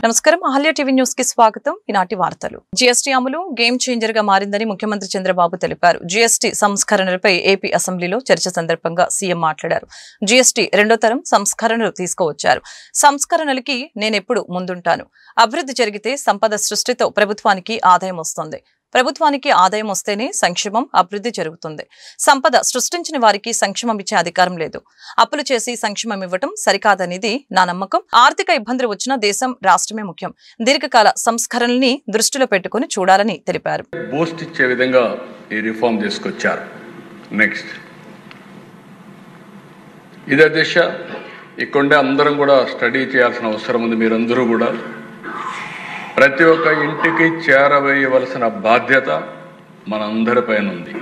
నమస్కారం Ahalya TV news కి స్వాగతం. ఈనాటి వార్తలు. జీఎస్టీ అమలు గేమ్ చేంజర్ గా మారిందని ముఖ్యమంత్రి చంద్రబాబు తెలిపారు. జీఎస్టీ సంస్కరణలపై ఏపీ అసెంబ్లీలో చర్చ సందర్భంగా సీఎం మాట్లాడారు. జీఎస్టీ రెండో తరం సంస్కరణలు తీసుకువచ్చారు. సంస్కరణలకి నేనెప్పుడు ముందుంటాను. అభివృద్ధి జరిగితే సంపద సృష్టితో ప్రభుత్వానికి ఆదాయం వస్తుంది. ప్రభుత్వానికి ఆదాయం వస్తేనే సంక్షేమం అభివృద్ధి జరుగుతుంది. సంపద సృష్టించిన వారికి సంక్షేమం ఇచ్చే అధికారం లేదు. అప్పులు చేసి సంక్షేమం ఇవ్వటం సరికాదనేది నా నమ్మకం. ఆర్థిక ఇబ్బందులు వచ్చిన దేశం రాష్ట్రమే ముఖ్యం. దీర్ఘకాల సంస్కరణల్ని దృష్టిలో పెట్టుకుని చూడాలని తెలిపారు. బూస్ట్ ఇచ్చే విధంగా ఈ రిఫార్మ్ తీసుకొచ్చారు. నెక్స్ట్ ఇదే దిశ ఇక్కడ అందరం కూడా స్టడీ చేయాల్సిన అవసరం ఉంది. మీరందరూ కూడా ప్రతి ఒక్క ఇంటికి చేరవేయవలసిన బాధ్యత మనందరిపైన ఉంది.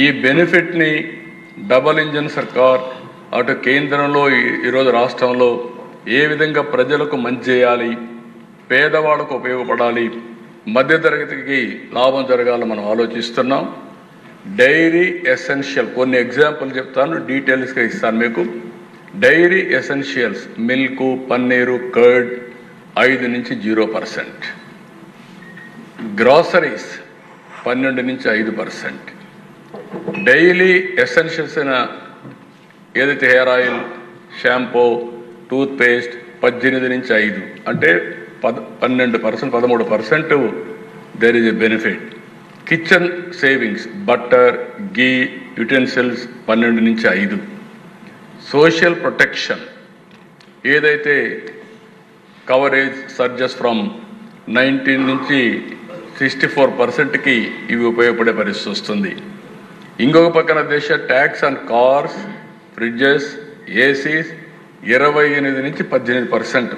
ఈ బెనిఫిట్ని డబల్ ఇంజన్ సర్కార్ అటు కేంద్రంలో ఈరోజు రాష్ట్రంలో ఏ విధంగా ప్రజలకు మంచి చేయాలి, పేదవాళ్ళకు ఉపయోగపడాలి, మధ్యతరగతికి లాభం జరగాలని మనం ఆలోచిస్తున్నాం. డైరీ ఎసెన్షియల్ కొన్ని ఎగ్జాంపుల్ చెప్తాను, డీటెయిల్స్గా ఇస్తాను మీకు. Dairy essentials milk, paneer, curd 5 నుంచి 0%, గ్రాసరీస్ 12 నుంచి 5%, డైలీ ఎసెన్షియల్స్ అయిన ఏదైతే hair oil, shampoo, toothpaste 18 నుంచి 5 అంటే 12%, 13% there is a benefit. Kitchen savings butter, ghee, utensils 12 నుంచి 5. సోషల్ ప్రొటెక్షన్ ఏదైతే కవరేజ్ సర్జెస్ ఫ్రమ్ 19 నుంచి 64%కి ఇవి ఉపయోగపడే పరిస్థితి వస్తుంది. ఇంకొక పక్కన దేశ tax on cars, fridges, ACs 28 నుంచి 18%.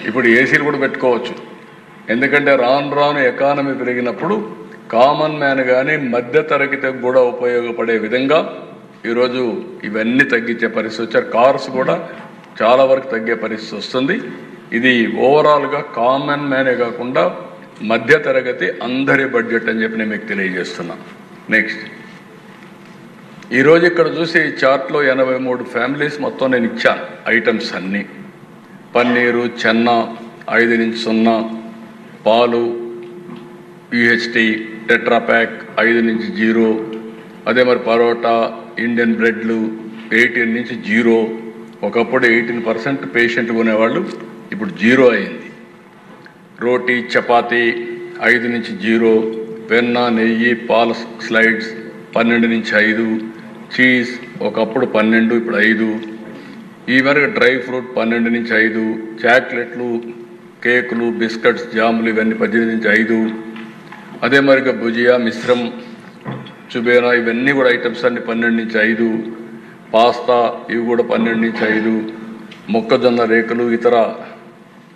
ఇప్పుడు ఏసీలు కూడా పెట్టుకోవచ్చు. ఎందుకంటే రాను ఎకానమీ పెరిగినప్పుడు కామన్ మ్యాన్ కానీ మధ్యతరగతికి కూడా ఉపయోగపడే విధంగా ఈరోజు ఇవన్నీ తగ్గించే పరిస్థితి వచ్చారు. కార్స్ కూడా చాలా వరకు తగ్గే పరిస్థితి వస్తుంది. ఇది ఓవరాల్గా కామన్ మ్యానే కాకుండా మధ్యతరగతి అందరి బడ్జెట్ అని చెప్పి నేను మీకు తెలియజేస్తున్నాను. నెక్స్ట్ ఈరోజు ఇక్కడ చూసి ఈ చార్ట్లో 83 ఫ్యామిలీస్ మొత్తం నేను ఇచ్చాను ఐటమ్స్ అన్నీ. పన్నీరు, చెన్న 5 నుంచి 0, పాలు, యూహెచ్టీ టెట్రాప్యాక్ 5 నుంచి 0, అదే మరి పరోటా, ఇండియన్ బ్రెడ్లు 18 నుంచి 0. ఒకప్పుడు 18% పేషెంట్ కొనేవాళ్ళు, ఇప్పుడు 0 అయింది. రోటీ, చపాతీ 5 నుంచి 0, వెన్న, నెయ్యి, పాల స్లైడ్స్ 12 నుంచి 5, చీజ్ ఒకప్పుడు 12, ఇప్పుడు 5. ఈ వరకు డ్రై ఫ్రూట్ 12 నుంచి 5, చాక్లెట్లు, కేకులు, బిస్కెట్స్, జాములు ఇవన్నీ 18 నుంచి 5. అదే మరిగా భుజియా, మిశ్రమ్, చుబేనా ఇవన్నీ కూడా ఐటమ్స్ అన్ని 12 నుంచి 5. పాస్తా ఇవి కూడా 12 నుంచి 5. మొక్కజొన్న రేకులు, ఇతర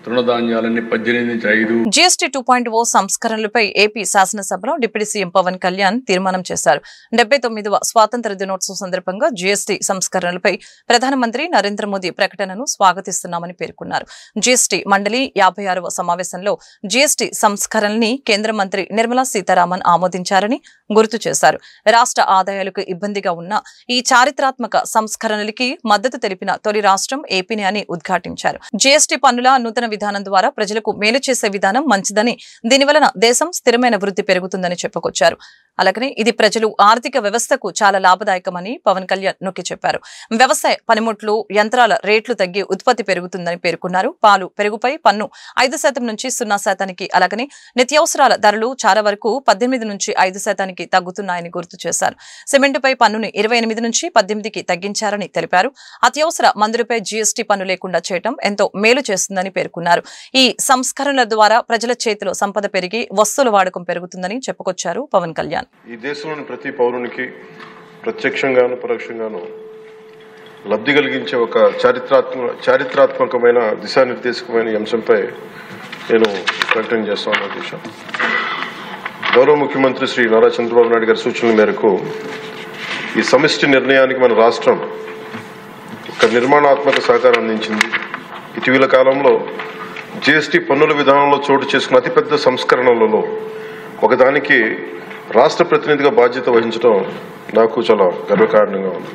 తృణధాన్యాలన్నీ 18 నుంచి 5. జీఎస్టీ 2.0 సంస్కరణలపై ఏపీ శాసనసభలో డిప్యూటీ సీఎం పవన్ కళ్యాణ్ తీర్మానం చేశారు. 79వ స్వాతంత్ర దినోత్సవం సందర్భంగా జీఎస్టీ సంస్కరణలపై ప్రధానమంత్రి నరేంద్ర మోదీ ప్రకటనను స్వాగతిస్తున్నామని పేర్కొన్నారు. జీఎస్టీ మండలి 56వ సమావేశంలో జీఎస్టీ సంస్కరణల్ని కేంద్ర మంత్రి నిర్మలా సీతారామన్ ఆమోదించారని గుర్తు చేశారు. రాష్ట్ర ఆదాయాలకు ఇబ్బందిగా ఉన్న ఈ చారిత్రాత్మక సంస్కరణలకి మద్దతు తెలిపిన తొలి రాష్ట్రం ఏపీని అని ఉద్ఘాటించారు. జీఎస్టీ పన్నుల నూతన విధానం ద్వారా ప్రజలకు మేలు చేసే విధానం మంచిదని, దీనివలన దేశం స్థిరమైన వృద్ధి పెరుగుతుందని చెప్పుకొచ్చారు. అలాగనే ఇది ప్రజలు, ఆర్థిక వ్యవస్థకు చాలా లాభదాయకమని పవన్ కళ్యాణ్ నొక్కి చెప్పారు. వ్యవసాయ పనిముట్లు, యంత్రాల రేట్లు తగ్గి ఉత్పత్తి పెరుగుతుందని పేర్కొన్నారు. పాలు, పెరుగుపై పన్ను 5% నుంచి 0%, అలాగనే నిత్యావసరాల ధరలు చాలా వరకు 18 నుంచి 5%కి తగ్గుతున్నాయని గుర్తు చేశారు. సిమెంటుపై పన్నుని 28 నుంచి 18కి తగ్గించారని తెలిపారు. అత్యవసర మందులపై జీఎస్టీ పన్ను లేకుండా చేయడం ఎంతో మేలు చేస్తుందని పేర్కొన్నారు. ఈ సంస్కరణల ద్వారా ప్రజల చేతిలో సంపద పెరిగి వస్తువుల వాడకం పెరుగుతుందని చెప్పుకొచ్చారు పవన్ కళ్యాణ్. ఈ దేశంలోని ప్రతి పౌరునికి ప్రత్యక్షంగాను పరోక్షంగాను లబ్ధి కలిగించే ఒక చారిత్రాత్మకమైన దిశానిర్దేశకమైన అంశంపై నేను ప్రకటన చేస్తాను. ఉద్దేశం గౌరవ ముఖ్యమంత్రి శ్రీ నారా చంద్రబాబు నాయుడు గారి సూచనల మేరకు ఈ సమిష్టి నిర్ణయానికి మన రాష్ట్రం ఒక నిర్మాణాత్మక సహకారం అందించింది. ఇటీవల కాలంలో జీఎస్టీ పన్నుల విధానంలో చోటు చేసుకున్న అతిపెద్ద సంస్కరణలలో ఒకదానికి రాష్ట్ర ప్రతినిధిగా బాధ్యత వహించడం నాకు చాలా గర్వకారణంగా ఉంది.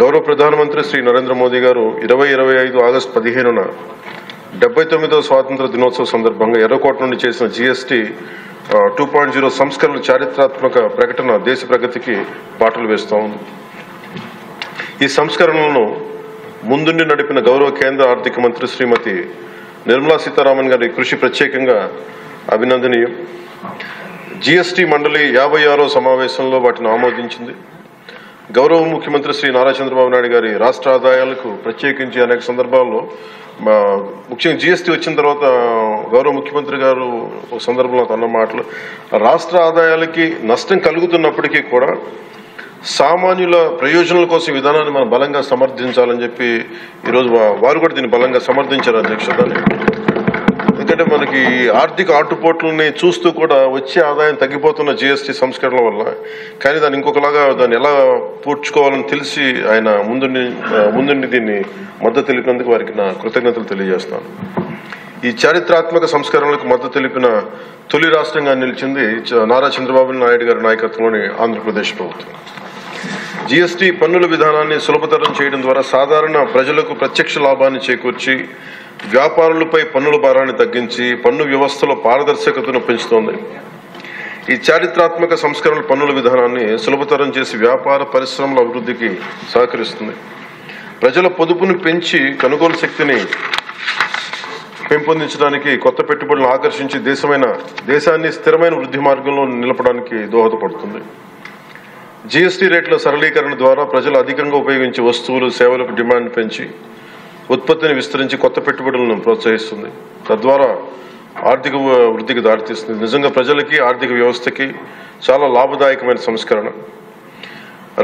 గౌరవ ప్రధానమంత్రి శ్రీ నరేంద్ర మోదీ గారు 2025 ఆగస్టు 15న 79వ స్వాతంత్ర దినోత్సవ సందర్భంగా ఎర్రకోట నుండి చేసిన GST 2.0 సంస్కరణల చారిత్రాత్మక ప్రకటన దేశ ప్రగతికి బాటలు వేస్తూ ఉంది. ఈ సంస్కరణలను ముందుండి నడిపిన గౌరవ కేంద్ర ఆర్థిక మంత్రి శ్రీమతి నిర్మలా సీతారామన్ గారి కృషి ప్రత్యేకంగా అభినందనీయం. GST మండలి 56వ సమావేశంలో వాటిని ఆమోదించింది. గౌరవ ముఖ్యమంత్రి శ్రీ నారా చంద్రబాబు నాయుడు గారి రాష్ట్ర ఆదాయాలకు ప్రత్యేకించి అనేక సందర్భాల్లో ముఖ్యంగా GST వచ్చిన తర్వాత గౌరవ ముఖ్యమంత్రి గారు ఒక సందర్భంలో అన్న మాటలు, రాష్ట్ర ఆదాయాలకి నష్టం కలుగుతున్నప్పటికీ కూడా సామాన్యుల ప్రయోజనాల కోసం విధానాన్ని మనం బలంగా సమర్థించాలని చెప్పి ఈరోజు వారు కూడా దీన్ని బలంగా సమర్థించారు అధ్యక్ష. ఎందుకంటే మనకి ఆర్థిక ఆటుపోట్లని చూస్తూ కూడా వచ్చే ఆదాయం తగ్గిపోతున్న GST సంస్కరణల వల్ల, కానీ దాన్ని ఇంకొకలాగా దాన్ని ఎలా పూడ్చుకోవాలని తెలిసి ఆయన ముందుండి దీన్ని మద్దతు తెలిపినందుకు వారికి నా కృతజ్ఞతలు తెలియజేస్తాను. ఈ చారిత్రాత్మక సంస్కరణలకు మద్దతు తెలిపిన తొలి రాష్ట్రంగా నిలిచింది నారా చంద్రబాబు నాయుడు గారి నాయకత్వంలోని ఆంధ్రప్రదేశ్ ప్రభుత్వం. GST పన్నుల విధానాన్ని సులభతరం చేయడం ద్వారా సాధారణ ప్రజలకు ప్రత్యక్ష లాభాన్ని చేకూర్చి వ్యాపారులపై పన్నుల భారాన్ని తగ్గించి పన్ను వ్యవస్థలో పారదర్శకతను పెంచుతోంది. ఈ చారిత్రాత్మక సంస్కరణల పన్నుల విధానాన్ని సులభతరం చేసి వ్యాపార పరిశ్రమల అభివృద్ధికి సహకరిస్తుంది. ప్రజల పొదుపును పెంచి కొనుగోలు శక్తిని పెంపొందించడానికి, కొత్త పెట్టుబడులను ఆకర్షించి దేశాన్ని స్థిరమైన వృద్ధి మార్గంలో నిలపడానికి దోహదపడుతుంది. GST రేట్ల సరళీకరణ ద్వారా ప్రజలు అధికంగా ఉపయోగించే వస్తువులు సేవలకు డిమాండ్ పెంచి ఉత్పత్తిని విస్తరించి కొత్త పెట్టుబడులను ప్రోత్సహిస్తుంది. తద్వారా ఆర్థిక వృద్ధికి దారితీస్తుంది. నిజంగా ప్రజలకి ఆర్థిక వ్యవస్థకి చాలా లాభదాయకమైన సంస్కరణ.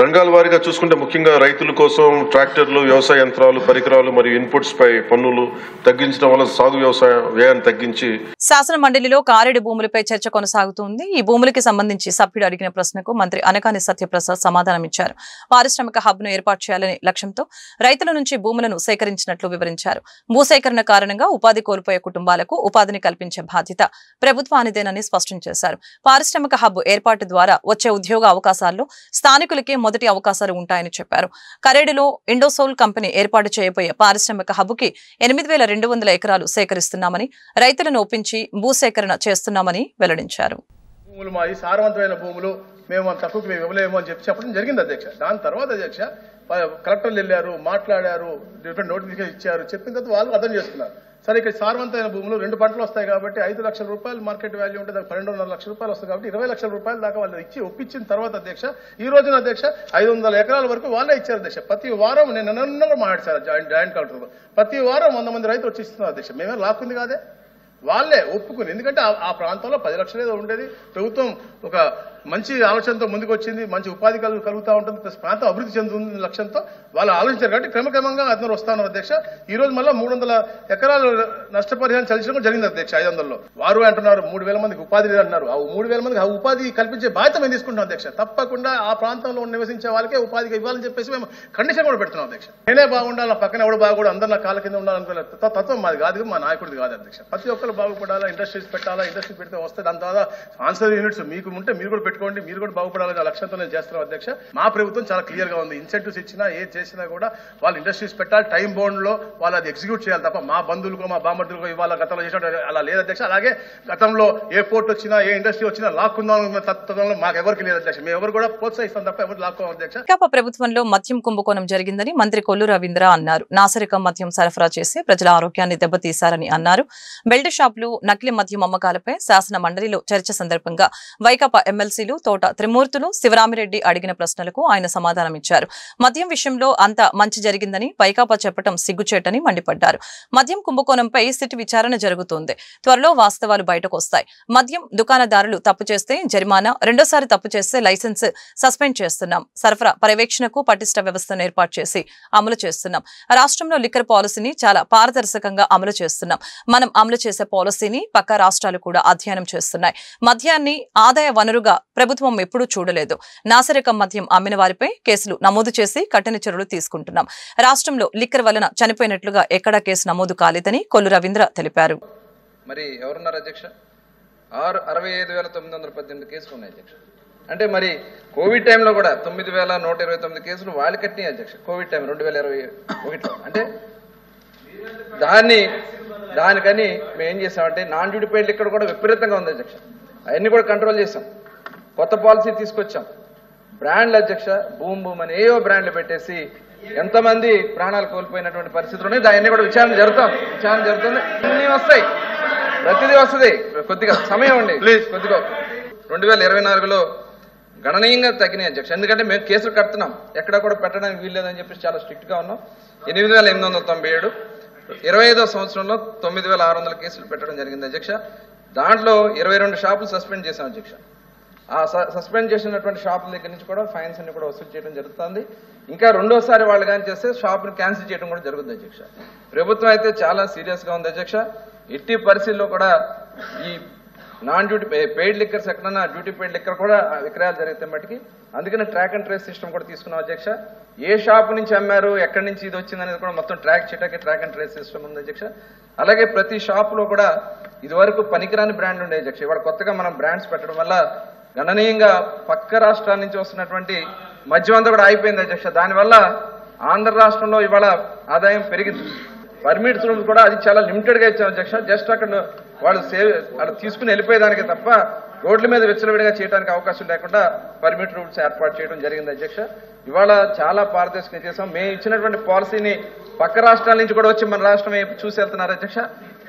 రంగాల వారీగా చూసుకుంటే ముఖ్యంగా రైతుల కోసం ట్రాక్టర్లు, వ్యవసాయ యంత్రాలు, పరికరాలు మరియు ఇన్పుట్స్ పై పన్నులు తగ్గించడం వల్ల సాగు వ్యవసాయ వ్యయాన్ని తగ్గించి. శాసన మండలిలో కారెడు భూములపై చర్చ కొనసాగుతుంది. ఈ భూములకి సంబంధించి సభ్యుడు అడిగిన ప్రశ్నకు మంత్రి అనకాని సత్యప్రసాద్ సమాధానమిచ్చారు. పారిశ్రామిక హబ్ ను ఏర్పాటు చేయాలనే లక్ష్యంతో రైతుల నుంచి భూములను సేకరించినట్లు వివరించారు. భూసేకరణ కారణంగా ఉపాధి కోల్పోయే కుటుంబాలకు ఉపాధిని కల్పించే బాధ్యత ప్రభుత్వానిదేనని స్పష్టం చేశారు. పారిశ్రామిక హబ్ ఏర్పాటు ద్వారా వచ్చే ఉద్యోగ అవకాశాల్లో స్థానికులకే మొదటి అవకాశాలు ఉంటాయని చెప్పారు. కరేడులో ఇండోసోల్ కంపెనీ ఏర్పాటు చేయబోయే పారిశ్రామిక హబ్కి 8200 ఎకరాలు సేకరిస్తున్నామని, రైతులను ఒప్పించి భూసేకరణ చేస్తున్నామని వెల్లడించారు. భూములు మాది సారవంతమైన భూములు, మేము తక్కువకి మేము ఇవ్వలేము అని చెప్పడం జరిగింది అధ్యక్ష. దాని తర్వాత అధ్యక్ష కలెక్టర్లు వెళ్ళారు, మాట్లాడారు, డిఫరెంట్ నోటిఫికేషన్ ఇచ్చారు. చెప్పిన తర్వాత వాళ్ళు అర్థం చేసుకున్నారు. సరే, ఇక్కడ సారవంతమైన భూములు 2 పంటలు వస్తాయి కాబట్టి 5 లక్షల రూపాయలు మార్కెట్ వాల్యూ ఉంటే దానికి 12.5 లక్షల రూపాయలు వస్తాయి కాబట్టి 20 లక్షల రూపాయల దాకా వాళ్ళు ఇచ్చి ఒప్పించిన తర్వాత అధ్యక్ష ఈ రోజున అధ్యక్ష 500 ఎకరాల వరకు వాళ్ళే ఇచ్చారు అధ్యక్ష. ప్రతి వారం నేను నిన్న మాట్లాడారు జాయింట్ కలెక్టర్, ప్రతి వారం 100 మంది రైతులు వచ్చి ఇస్తున్నారు అధ్యక్ష. మేమే లాక్కుంది కాదే, వాళ్ళే ఒప్పుకుని. ఎందుకంటే ఆ ప్రాంతంలో 10 లక్షలు ఏదో ఉండేది. ప్రభుత్వం ఒక మంచి ఆలోచనతో ముందుకు వచ్చింది, మంచి ఉపాధి కలుగుతూ ఉంటుంది, ప్రాంతం అభివృద్ధి చెందుతుంది లక్ష్యంతో వాళ్ళు ఆలోచించారు కాబట్టి క్రమక్రమంగా అందరూ వస్తా ఉన్నారు అధ్యక్ష. ఈ రోజు మళ్ళీ 300 ఎకరాలు నష్టపరిహారం చెల్లించడం జరిగింది అధ్యక్ష. 500లో వారు అంటున్నారు 3000 మందికి ఉపాధి లేదంటున్నారు. ఆ 3000 మందికి ఆ ఉపాధి కల్పించే బాధ్యత మేము తీసుకుంటాం అధ్యక్ష. తప్పకుండా ఆ ప్రాంతంలో నివసించే వాళ్ళకే ఉపాధికి ఇవ్వాలని చెప్పేసి మేము కండిషన్ కూడా పెడుతున్నాం అధ్యక్ష. నేనే బాగుండాలి, పక్కన ఎవడు బాగుండాలి, అందరు నా కాళ్ళ కింద ఉండాలనుకునే తత్వం మాది కాదు, మా నాయకుడిది కాదు అధ్యక్ష. ప్రతి ఒక్కరు బాగుపడాలా, ఇండస్ట్రీస్ పెట్టాలా, ఇండస్ట్రీ పెడితే వస్తే దాని ద్వారా ఆన్సర్ యూనిట్స్ మీకు ఉంటే మీరు కూడా పెట్టుకోండి, మీరు కూడా బాగుపడాలనే లక్ష్యంతో నేను చేస్తున్నాం అధ్యక్ష. మా ప్రభుత్వం చాలా క్లియర్ గా ఉంది. ఇన్సెంటివ్స్ ఇచ్చినా ఏ చేసినా కూడా వాళ్ళు ఇండస్ట్రీస్ పెట్టాలి, టైం బౌండ్ లో వాళ్ళు అది ఎగ్జిక్యూట్ చేయాలి తప్ప మా బంధువులకు మా బామర్దులకు ఇవాళ గతంలో చేసినట్టు అలా లేదు అధ్యక్ష. అలాగే గతంలో ఏ పోర్ట్ వచ్చినా ఏ ఇండస్ట్రీ వచ్చినా లాక్కుందాం తత్వంలో మాకు ఎవరికి లేదు అధ్యక్ష. మేము ఎవరు కూడా ప్రోత్సహిస్తాం తప్ప ఎవరు లాక్కోం అధ్యక్ష. వైకాపా ప్రభుత్వంలో మద్యం కుంభకోణం జరిగిందని మంత్రి కొల్లు రవీంద్ర అన్నారు. నాసరికం మద్యం సరఫరా చేసి ప్రజల ఆరోగ్యాన్ని దెబ్బతీశారని అన్నారు. బెల్ట్ షాపులు, నకిలీ మద్యం అమ్మకాలపై శాసన మండలిలో చర్చ సందర్భంగా వైకాపా ఎమ్మెల్సీలు తోట త్రిమూర్తులు, శివరామిరెడ్డి అడిగిన ప్రశ్నలకు ఆయన సమాధానమిచ్చారు. మద్యం విషయంలో అంత మంచి జరిగిందని వైకాపా చెప్పడం సిగ్గుచేటని మండిపడ్డారు. మద్యం కుంభకోణంపై సిట్ విచారణ జరుగుతోంది. త్వరలో వాస్తవాలు బయటకు వస్తాయి. మద్యం దుకాణదారులు తప్పు చేస్తే జరిమానా, రెండోసారి తప్పు చేస్తే లైసెన్స్ సస్పెండ్ చేస్తున్నాం. సరఫరా పర్యవేక్షణకు పటిష్ట వ్యవస్థను ఏర్పాటు చేసి అమలు చేస్తున్నాం. రాష్ట్రంలో లిక్కర్ పాలసీని చాలా పారదర్శకంగా అమలు చేస్తున్నాం. మనం అమలు చేసే పాలసీని పక్క రాష్ట్రాలు కూడా అధ్యయనం చేస్తున్నాయి. మద్యాన్ని ఆదాయ వనరుగా ప్రభుత్వం ఎప్పుడూ చూడలేదు. నాసరికం మద్యం అమ్మిన వారిపై కేసులు నమోదు చేసి కఠిన చర్యలు తీసుకుంటున్నాం. రాష్ట్రంలో లిక్కర్ వలన చనిపోయినట్లుగా ఎక్కడా కేసు నమోదు కాలేదని కొల్లు రవీంద్ర తెలిపారు. మరి ఎవరున్నారు అధ్యక్ష? 65,918 కేసులు ఉన్నాయి అధ్యక్ష. అంటే మరి కోవిడ్ టైంలో కూడా 9,129 కేసులు వాళ్ళు కట్టినాయి అధ్యక్ష. కోవిడ్ టైం 2021లో. అంటే దాన్ని దానికని మేము ఏం చేసామంటే నాన్ డ్యూటీ పెయిడ్ లిక్కర్ కూడా విపరీతంగా ఉంది అధ్యక్ష. అవన్నీ కూడా కంట్రోల్ చేసాం. కొత్త పాలసీ తీసుకొచ్చాం. బ్రాండ్లు అధ్యక్ష, బూమ్ బూమ్ అని ఏవో బ్రాండ్లు పెట్టేసి ఎంతమంది ప్రాణాలు కోల్పోయినటువంటి పరిస్థితులు ఉన్నాయి. దాన్ని కూడా విచారణ జరుగుతుంది. అన్ని వస్తాయి, ప్రతిదీ వస్తుంది. కొద్దిగా సమయం అండి ప్లీజ్. కొద్దిగా 2024లో గణనీయంగా తగ్గినాయి అధ్యక్ష. ఎందుకంటే మేము కేసులు కడుతున్నాం, ఎక్కడా కూడా పెట్టడానికి వీల్లేదని చెప్పేసి చాలా స్ట్రిక్ట్ గా ఉన్నాం. 8,897, 25వ సంవత్సరంలో 9,600 కేసులు పెట్టడం జరిగింది అధ్యక్ష. దాంట్లో 22 షాపులు సస్పెండ్ చేశాం అధ్యక్ష. ఆ సస్పెండ్ చేసినటువంటి షాపుల దగ్గర నుంచి కూడా ఫైన్స్ అన్ని కూడా వసూలు చేయడం జరుగుతుంది. ఇంకా రెండోసారి వాళ్ళు కానీ చేస్తే షాపుని క్యాన్సిల్ చేయడం కూడా జరుగుతుంది అధ్యక్ష. ప్రభుత్వం అయితే చాలా సీరియస్ గా ఉంది అధ్యక్ష. ఎట్టి పరిస్థితుల్లో కూడా ఈ నాన్ డ్యూటీ పెయిడ్ లిక్కర్స్ ఎక్కడన్నా డ్యూటీ పెయిడ్ లిక్కర్ కూడా విక్రయాలు జరిగితే మట్టికి అందుకని ట్రాక్ అండ్ ట్రేస్ సిస్టమ్ కూడా తీసుకున్నాం అధ్యక్ష. ఏ షాపు నుంచి అమ్మారు, ఎక్కడి నుంచి ఇది వచ్చింది అనేది కూడా మొత్తం ట్రాక్ చేయడానికి ట్రాక్ అండ్ ట్రేస్ సిస్టమ్ ఉంది అధ్యక్ష. అలాగే ప్రతి షాపులో కూడా ఇదివరకు పనికిరాని బ్రాండ్లు ఉండే అధ్యక్ష. ఇవాళ కొత్తగా మనం బ్రాండ్స్ పెట్టడం వల్ల గణనీయంగా పక్క రాష్ట్రాల నుంచి వస్తున్నటువంటి మద్యం అంతా కూడా ఆగిపోయింది అధ్యక్ష. దానివల్ల ఆంధ్ర రాష్ట్రంలో ఇవాళ ఆదాయం పెరిగింది. పర్మిట్స్ కూడా అది చాలా లిమిటెడ్ గా ఇచ్చాం అధ్యక్ష. జస్ట్ అక్కడ వాళ్ళు తీసుకుని వెళ్ళిపోయేదానికి తప్ప రోడ్ల మీద విచ్చలవిడిగా చేయడానికి అవకాశం లేకుండా పర్మిట్ రూల్స్ ఏర్పాటు చేయడం జరిగింది అధ్యక్ష. ఇవాళ చాలా పారదర్శకంగా చేశాం. మేము ఇచ్చినటువంటి పాలసీని పక్క రాష్ట్రాల నుంచి కూడా వచ్చి మన రాష్ట్రం చూసి వెళ్తున్నారు అధ్యక్ష.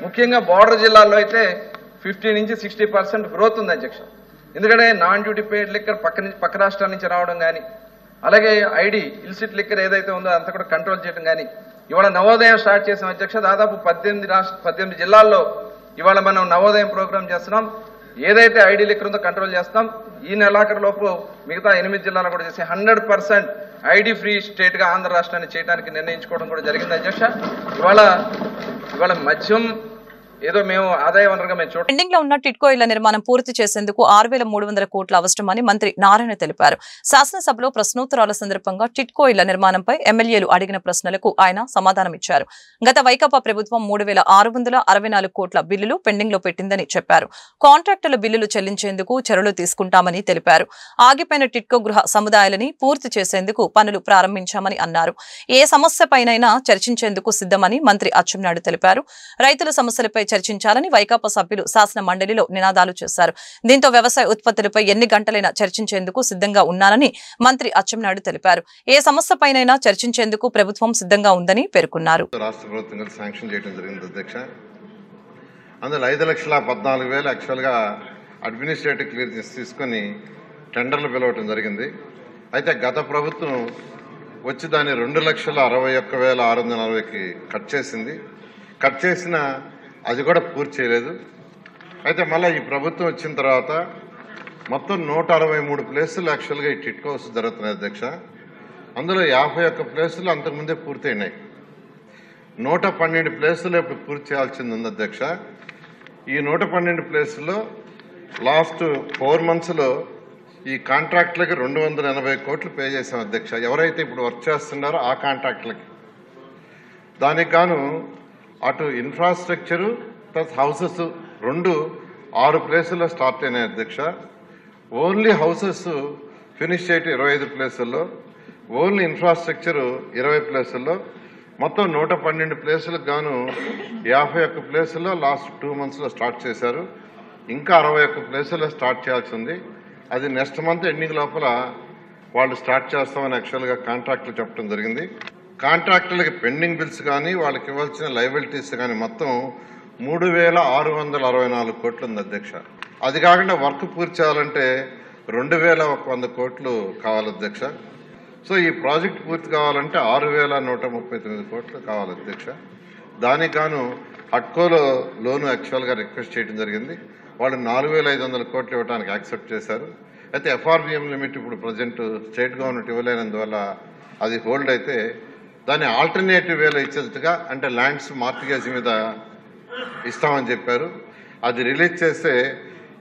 ముఖ్యంగా బార్డర్ జిల్లాల్లో అయితే 50 నుంచి 60% గ్రోత్ ఉంది అధ్యక్ష. ఎందుకంటే నాన్ డ్యూటీ పెయిడ్ లిక్కర్ పక్క రాష్ట్రాల నుంచి రావడం కానీ, అలాగే ఐడి ఇల్సిట్ లిక్కర్ ఏదైతే ఉందో అంతా కూడా కంట్రోల్ చేయడం కానీ, ఇవాళ నవోదయం స్టార్ట్ చేసాం అధ్యక్ష. దాదాపు 18 జిల్లాల్లో ఇవాళ మనం నవోదయం ప్రోగ్రామ్ చేస్తున్నాం. ఏదైతే ఐడి లిక్కర్ ఉందో కంట్రోల్ చేస్తాం. ఈ నెలాఖరు లోపు మిగతా 8 జిల్లాలు కూడా చేసి 100% ఐడి ఫ్రీ స్టేట్ గా ఆంధ్ర రాష్ట్రాన్ని చేయడానికి నిర్ణయించుకోవడం కూడా జరిగింది అధ్యక్ష. ఇవాళ మద్యం ఏదో మేము ఆదాయ వనరుగా మేము చూడండి. పెండింగ్ లో ఉన్న టిట్కో ఇళ్ల నిర్మాణం పూర్తి చేసేందుకు 6,300 కోట్ల అవసరమని మంత్రి నారాయణ తెలిపారు. శాసనసభలో ప్రశ్నోత్తరాల సందర్భంగా టిట్కో ఇళ్ల నిర్మాణంపై ఎమ్మెల్యేలు అడిగిన ప్రశ్నలకు ఆయన సమాధానమిచ్చారు. గత వైకాపా ప్రభుత్వం 3,664 కోట్ల బిల్లులు పెండింగ్ లో పెట్టిందని చెప్పారు. కాంట్రాక్టుల బిల్లులు చెల్లించేందుకు చర్యలు తీసుకుంటామని తెలిపారు. ఆగిపోయిన టిట్కో గృహ సముదాయాలని పూర్తి చేసేందుకు పనులు ప్రారంభించామని అన్నారు. ఏ సమస్యపైనైనా చర్చించేందుకు సిద్ధమని మంత్రి అచ్చెన్నాయుడు తెలిపారు. రైతుల సమస్యలపై చర్చించాలని వైకాపా సభ్యులు శాసన మండలిలో నినాదాలు చేశారు. దీంతో వ్యవసాయ ఉత్పత్తులపై ఎన్ని గంటలైనా చర్చించేందుకు సిద్ధంగా ఉన్నానని మంత్రి అచ్చెన్నాయుడు తెలిపారు. ఏ సమస్యపైనైనా చర్చించేందుకు ప్రభుత్వం సిద్ధంగా ఉందని పేర్కొన్నారు. రాష్ట్ర ప్రభుత్వం శాంక్షన్ చేయడం జరిగింది అధ్యక్ష. అందులో 5,14,000 యాక్చువల్గా అడ్మినిస్ట్రేటివ్ క్లియరెన్స్ తీసుకుని టెండర్లు పిలవటం జరిగింది. అయితే గత ప్రభుత్వం వచ్చి దాన్ని 2,61,640కి కట్ చేసింది. కట్ చేసిన అది కూడా పూర్తి చేయలేదు. అయితే మళ్ళీ ఈ ప్రభుత్వం వచ్చిన తర్వాత మొత్తం 163 ప్లేసులు యాక్చువల్గా ఈ టిట్కో హౌస్ జరుగుతున్నాయి అధ్యక్ష. అందులో 51 ప్లేసులు అంతకుముందే పూర్తయినాయి. 112 ప్లేసులు ఇప్పుడు పూర్తి చేయాల్సింది ఉంది అధ్యక్ష. ఈ 112 ప్లేసుల్లో లాస్ట్ 4 monthsలో ఈ కాంట్రాక్టులకి 280 కోట్లు పే చేశాం అధ్యక్ష. ఎవరైతే ఇప్పుడు వర్క్ చేస్తున్నారో ఆ కాంట్రాక్టులకి. దానికి గాను అటు ఇన్ఫ్రాస్ట్రక్చరు ప్లస్ హౌసెస్ 6 ప్లేసుల్లో స్టార్ట్ అయినాయి అధ్యక్ష. ఓన్లీ హౌసెస్ ఫినిష్ చేయటం 25 ప్లేసుల్లో, ఓన్లీ ఇన్ఫ్రాస్ట్రక్చరు 20 ప్లేసుల్లో, మొత్తం 112 ప్లేసులకు గాను 51 ప్లేసుల్లో లాస్ట్ 2 monthsలో స్టార్ట్ చేశారు. ఇంకా 61 ప్లేసుల్లో స్టార్ట్ చేయాల్సి ఉంది. అది నెక్స్ట్ మంత్ ఎండింగ్ లోపల వాళ్ళు స్టార్ట్ చేస్తామని యాక్చువల్గా కాంట్రాక్టులు చెప్పడం జరిగింది. కాంట్రాక్టులకి పెండింగ్ బిల్స్ కానీ వాళ్ళకి ఇవ్వాల్సిన లయబిలిటీస్ కానీ మొత్తం 3,664 కోట్లు ఉంది అధ్యక్ష. అది కాకుండా వర్క్ పూర్తి చేయాలంటే 2,100 కోట్లు కావాలి అధ్యక్ష. సో ఈ ప్రాజెక్ట్ పూర్తి కావాలంటే 6,139 కోట్లు కావాలి అధ్యక్ష. దానికి గాను హట్కోలో లోను యాక్చువల్గా రిక్వెస్ట్ చేయడం జరిగింది. వాళ్ళు 4,500 కోట్లు ఇవ్వడానికి యాక్సెప్ట్ చేశారు. అయితే FRBM లిమిట్ ఇప్పుడు ప్రజెంట్ స్టేట్ గవర్నమెంట్ ఇవ్వలేనందువల్ల అది హోల్డ్ అయితే దాన్ని ఆల్టర్నేటివ్ వేలో ఇచ్చేట్టుగా అంటే ల్యాండ్స్ మార్టిగేజ్ మీద ఇస్తామని చెప్పారు. అది రిలీజ్ చేస్తే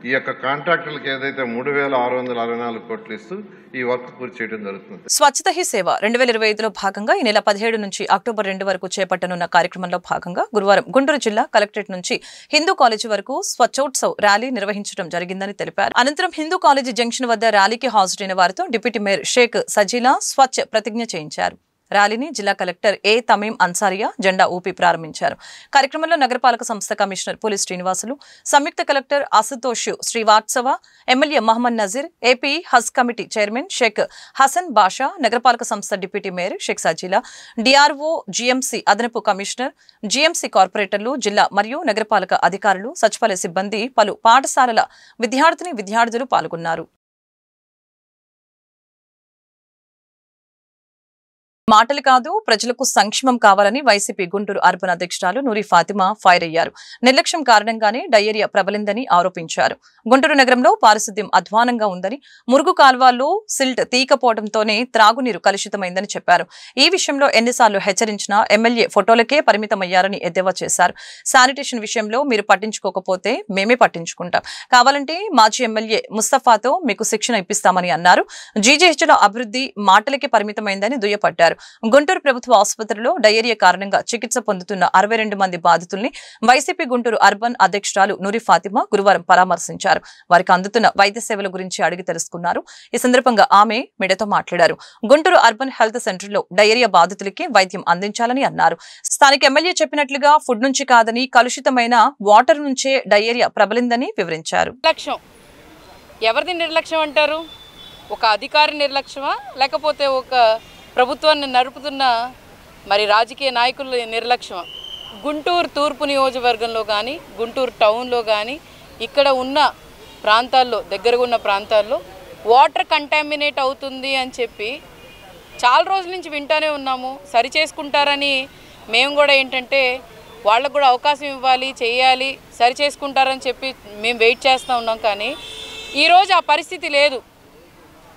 ఈ యొక్క కాంట్రాక్టులకు ఏదైతే 3,664 కోట్లు ఇస్తూ ఈ వర్క్ పూర్తి చేయడం జరుగుతుంది. స్వచ్ఛత హీ సేవ 2025లో భాగంగా ఈ నెల 17 నుంచి అక్టోబర్ 2 వరకు చేపట్టనున్న కార్యక్రమంలో భాగంగా గురువారం గుంటూరు జిల్లా కలెక్టరేట్ నుంచి హిందూ కాలేజీ వరకు స్వచ్ఛోత్సవ్ ర్యాలీ నిర్వహించడం జరిగిందని తెలిపారు. అనంతరం హిందూ కాలేజీ జంక్షన్ వద్ద ర్యాలీకి హాజరైన వారితో డిప్యూటీ మేయర్ షేక్ సజీలా స్వచ్ఛ ప్రతిజ్ఞ చేయించారు. ర్యాలీని జిల్లా కలెక్టర్ ఏ తమీం అన్సారియా జెండా ఊపి ప్రారంభించారు. కార్యక్రమంలో నగరపాలక సంస్థ కమిషనర్ పులి శ్రీనివాసులు, సంయుక్త collector Asutosh Srivatsava, MLA Mohammed Nazeer, AP హజ్ కమిటీ చైర్మన్ షేక్ హసన్ బాషా, నగరపాలక సంస్థ deputy mayor Sheikh Sajeela, DRO, GMC అదనపు కమిషనర్, జీఎంసీ కార్పొరేటర్లు, జిల్లా మరియు నగరపాలక అధికారులు, సచివాలయ సిబ్బంది, పలు పాఠశాలల విద్యార్థులు పాల్గొన్నారు. మాటలు కాదు, ప్రజలకు సంక్షేమం కావాలని వైసీపీ గుంటూరు అర్బన్ అధ్యక్షురాలు నూరి ఫాతిమా ఫైర్ అయ్యారు. నిర్లక్ష్యం కారణంగానే డయేరియా ప్రబలిందని ఆరోపించారు. గుంటూరు నగరంలో పారిశుద్ధ్యం అధ్వానంగా ఉందని, మురుగు కాల్వల్లో సిల్ట్ తీయకపోవడంతోనే త్రాగునీరు కలుషితమైందని చెప్పారు. ఈ విషయంలో ఎన్నిసార్లు హెచ్చరించినా ఎమ్మెల్యే ఫోటోలకే పరిమితమయ్యారని ఎద్దేవా చేశారు. శానిటేషన్ విషయంలో మీరు పట్టించుకోకపోతే మేమే పట్టించుకుంటాం, కావాలంటే మాజీ ఎమ్మెల్యే ముస్తఫాతో మీకు శిక్షణ ఇప్పిస్తామని అన్నారు. జీజీహెచ్లో అభివృద్ధి మాటలకే పరిమితమైందని దుయ్యపట్టారు. గుంటూరు ప్రభుత్వ ఆసుపత్రిలో డయేరియా కారణంగా చికిత్స పొందుతున్న 62 మంది బాధితుల్ని వైసీపీ గుంటూరు అర్బన్ అధ్యక్షురాలు నూరి ఫాతిమా గురువారం పరామర్శించారు. వారికి అందుతున్న వైద్య సేవల గురించి అడిగి తెలుసుకున్నారు. ఈ సందర్భంగా ఆమె మీడియాతో మాట్లాడారు. గుంటూరు అర్బన్ హెల్త్ సెంటర్లో డయేరియా బాధితులకి వైద్యం అందించాలని అన్నారు. స్థానిక ఎమ్మెల్యే చెప్పినట్లుగా ఫుడ్ నుంచి కాదని కలుషితమైన వాటర్ నుంచే డయేరియా ప్రబలిందని వివరించారు. ఎవరిది నిర్లక్ష్యం అంటారు? ఒక అధికారి నిర్లక్ష్యమా, లేకపోతే ఒక ప్రభుత్వాన్ని నడుపుతున్న మరి రాజకీయ నాయకుల నిర్లక్ష్యమా? గుంటూరు తూర్పు నియోజకవర్గంలో కానీ, గుంటూరు టౌన్లో కానీ, ఇక్కడ ఉన్న ప్రాంతాల్లో, దగ్గరగా ఉన్న ప్రాంతాల్లో వాటర్ కంటామినేట్ అవుతుంది అని చెప్పి చాలా రోజుల నుంచి వింటూనే ఉన్నాము. సరి చేసుకుంటారని మేము కూడా ఏంటంటే వాళ్ళకు కూడా అవకాశం ఇవ్వాలి, చేయాలి, సరి చేసుకుంటారని చెప్పి మేము వెయిట్ చేస్తూ ఉన్నాం. కానీ ఈరోజు ఆ పరిస్థితి లేదు.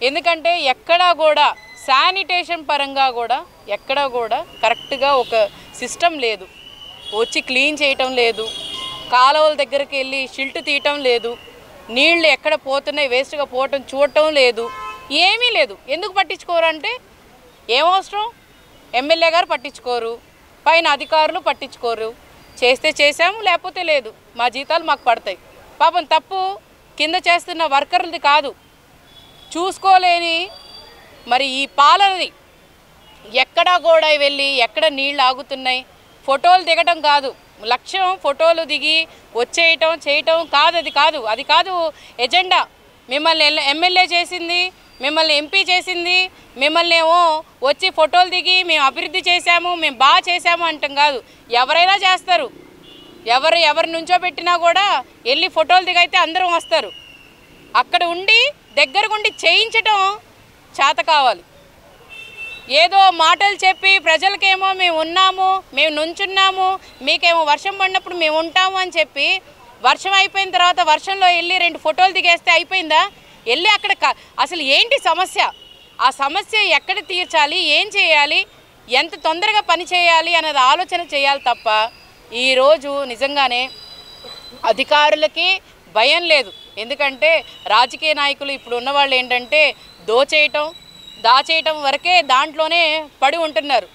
ఎందుకంటే ఎక్కడా కూడా శానిటేషన్ పరంగా కూడా ఎక్కడా కూడా కరెక్ట్గా ఒక సిస్టమ్ లేదు. వచ్చి క్లీన్ చేయటం లేదు, కాలువల దగ్గరికి వెళ్ళి షిల్ట్ తీయటం లేదు, నీళ్లు ఎక్కడ పోతున్నాయి వేస్ట్గా పోవటం చూడటం లేదు, ఏమీ లేదు. ఎందుకు పట్టించుకోరు అంటే ఏమవసరం? ఎమ్మెల్యే గారు పట్టించుకోరు, పైన అధికారులు పట్టించుకోరు. చేస్తే చేసాము, లేకపోతే లేదు, మా జీతాలు మాకు పడతాయి. పాపం తప్పు కింద చేస్తున్న వర్కర్లది కాదు, చూసుకోలేని మరి ఈ పాలనది. ఎక్కడా కూడా వెళ్ళి ఎక్కడ నీళ్ళు ఆగుతున్నాయి ఫోటోలు దిగటం కాదు లక్ష్యం. ఫోటోలు దిగి వచ్చేయటం చేయటం కాదు, అది కాదు ఎజెండా. మిమ్మల్ని ఎమ్మెల్యే చేసింది, మిమ్మల్ని ఎంపీ చేసింది, మిమ్మల్ని ఏమో వచ్చి ఫోటోలు దిగి మేము అభివృద్ధి చేశాము, మేము బాగా చేశాము అంటాం కాదు. ఎవరైనా చేస్తారు, ఎవరి నుంచో పెట్టినా కూడా వెళ్ళి ఫోటోలు దిగైతే అందరం వస్తారు. అక్కడ ఉండి దగ్గరగుండి చేయించటం చేత కావాలి. ఏదో మాటలు చెప్పి ప్రజలకేమో మేము ఉన్నాము, మేము నుంచున్నాము, మీకేమో వర్షం పడినప్పుడు మేము ఉంటాము అని చెప్పి వర్షం అయిపోయిన తర్వాత వర్షంలో వెళ్ళి 2 ఫోటోలు దిగేస్తే అయిపోయిందా? వెళ్ళి అక్కడ అసలు ఏంటి సమస్య, ఆ సమస్య ఎక్కడ తీర్చాలి, ఏం చేయాలి, ఎంత తొందరగా పని చేయాలి అన్నది ఆలోచన చేయాలి తప్ప ఈరోజు నిజంగానే అధికారులకి భయం లేదు. ఎందుకంటే రాజకీయ నాయకులు ఇప్పుడు ఉన్నవాళ్ళు ఏంటంటే దాచేయటం వరకే దాంట్లోనే పడి ఉంటున్నారు.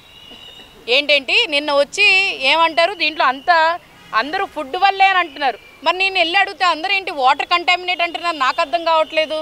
ఏంటేంటి నిన్న వచ్చి ఏమంటారు, దీంట్లో అందరూ ఫుడ్ వల్లే అని అంటున్నారు. మరి నేను వెళ్ళి అడిగితే అందరూ ఏంటి వాటర్ కంటామినేట్ అంటున్నారు, నాకు అర్థం కావట్లేదు.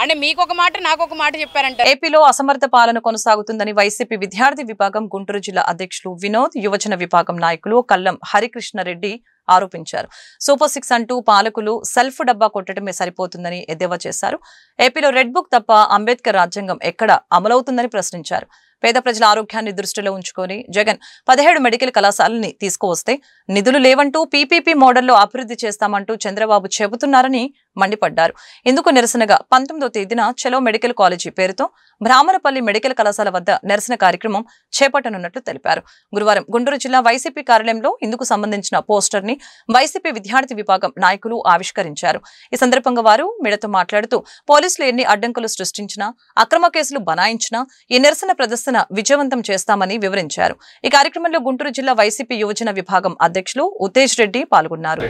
అంటే మీకు ఒక మాట నాకు ఒక మాట చెప్పారంట. ఏపీలో అసమర్థ పాలన కొనసాగుతుందని వైసీపీ విద్యార్థి విభాగం గుంటూరు జిల్లా అధ్యక్షులు వినోద్, యువజన విభాగం నాయకులు కల్లం హరికృష్ణారెడ్డి ఆరోపించారు. సూపర్ 6 అంటూ పాలకులు సెల్ఫ్ డబ్బా కొట్టడమే సరిపోతుందని ఎద్దేవా చేశారు. ఏపీలో రెడ్ బుక్ తప్ప అంబేద్కర్ రాజ్యాంగం ఎక్కడ అమలవుతుందని ప్రశ్నించారు. పేద ప్రజల ఆరోగ్యాన్ని దృష్టిలో ఉంచుకొని జగన్ 17 మెడికల్ కళాశాలని తీసుకువస్తే నిధులు లేవంటూ పీపీపీ మోడల్లో అభివృద్ధి చేస్తామంటూ చంద్రబాబు చెబుతున్నారని మండిపడ్డారు. ఇందుకు నిరసనగా 19వ తేదీన చలో మెడికల్ కాలేజీ పేరుతో బ్రాహ్మణపల్లి మెడికల్ కళాశాల వద్ద నిరసన కార్యక్రమం చేపట్టనున్నట్లు తెలిపారు. గురువారం గుంటూరు జిల్లా వైసీపీ కార్యాలయంలో ఇందుకు సంబంధించిన పోస్టర్ ని వైసీపీ విద్యార్థి విభాగం నాయకులు ఆవిష్కరించారు. ఈ సందర్భంగా వారు మీడియాతో మాట్లాడుతూ పోలీసులు ఎన్ని అడ్డంకులు సృష్టించినా, అక్రమ కేసులు బనాయించినా ఈ నిరసన ప్రదర్శన విజయవంతం చేస్తామని వివరించారు. ఈ కార్యక్రమంలో గుంటూరు జిల్లా వైసీపీ యువజన విభాగం అధ్యక్షులు ఉతేజ్ రెడ్డి పాల్గొన్నారు.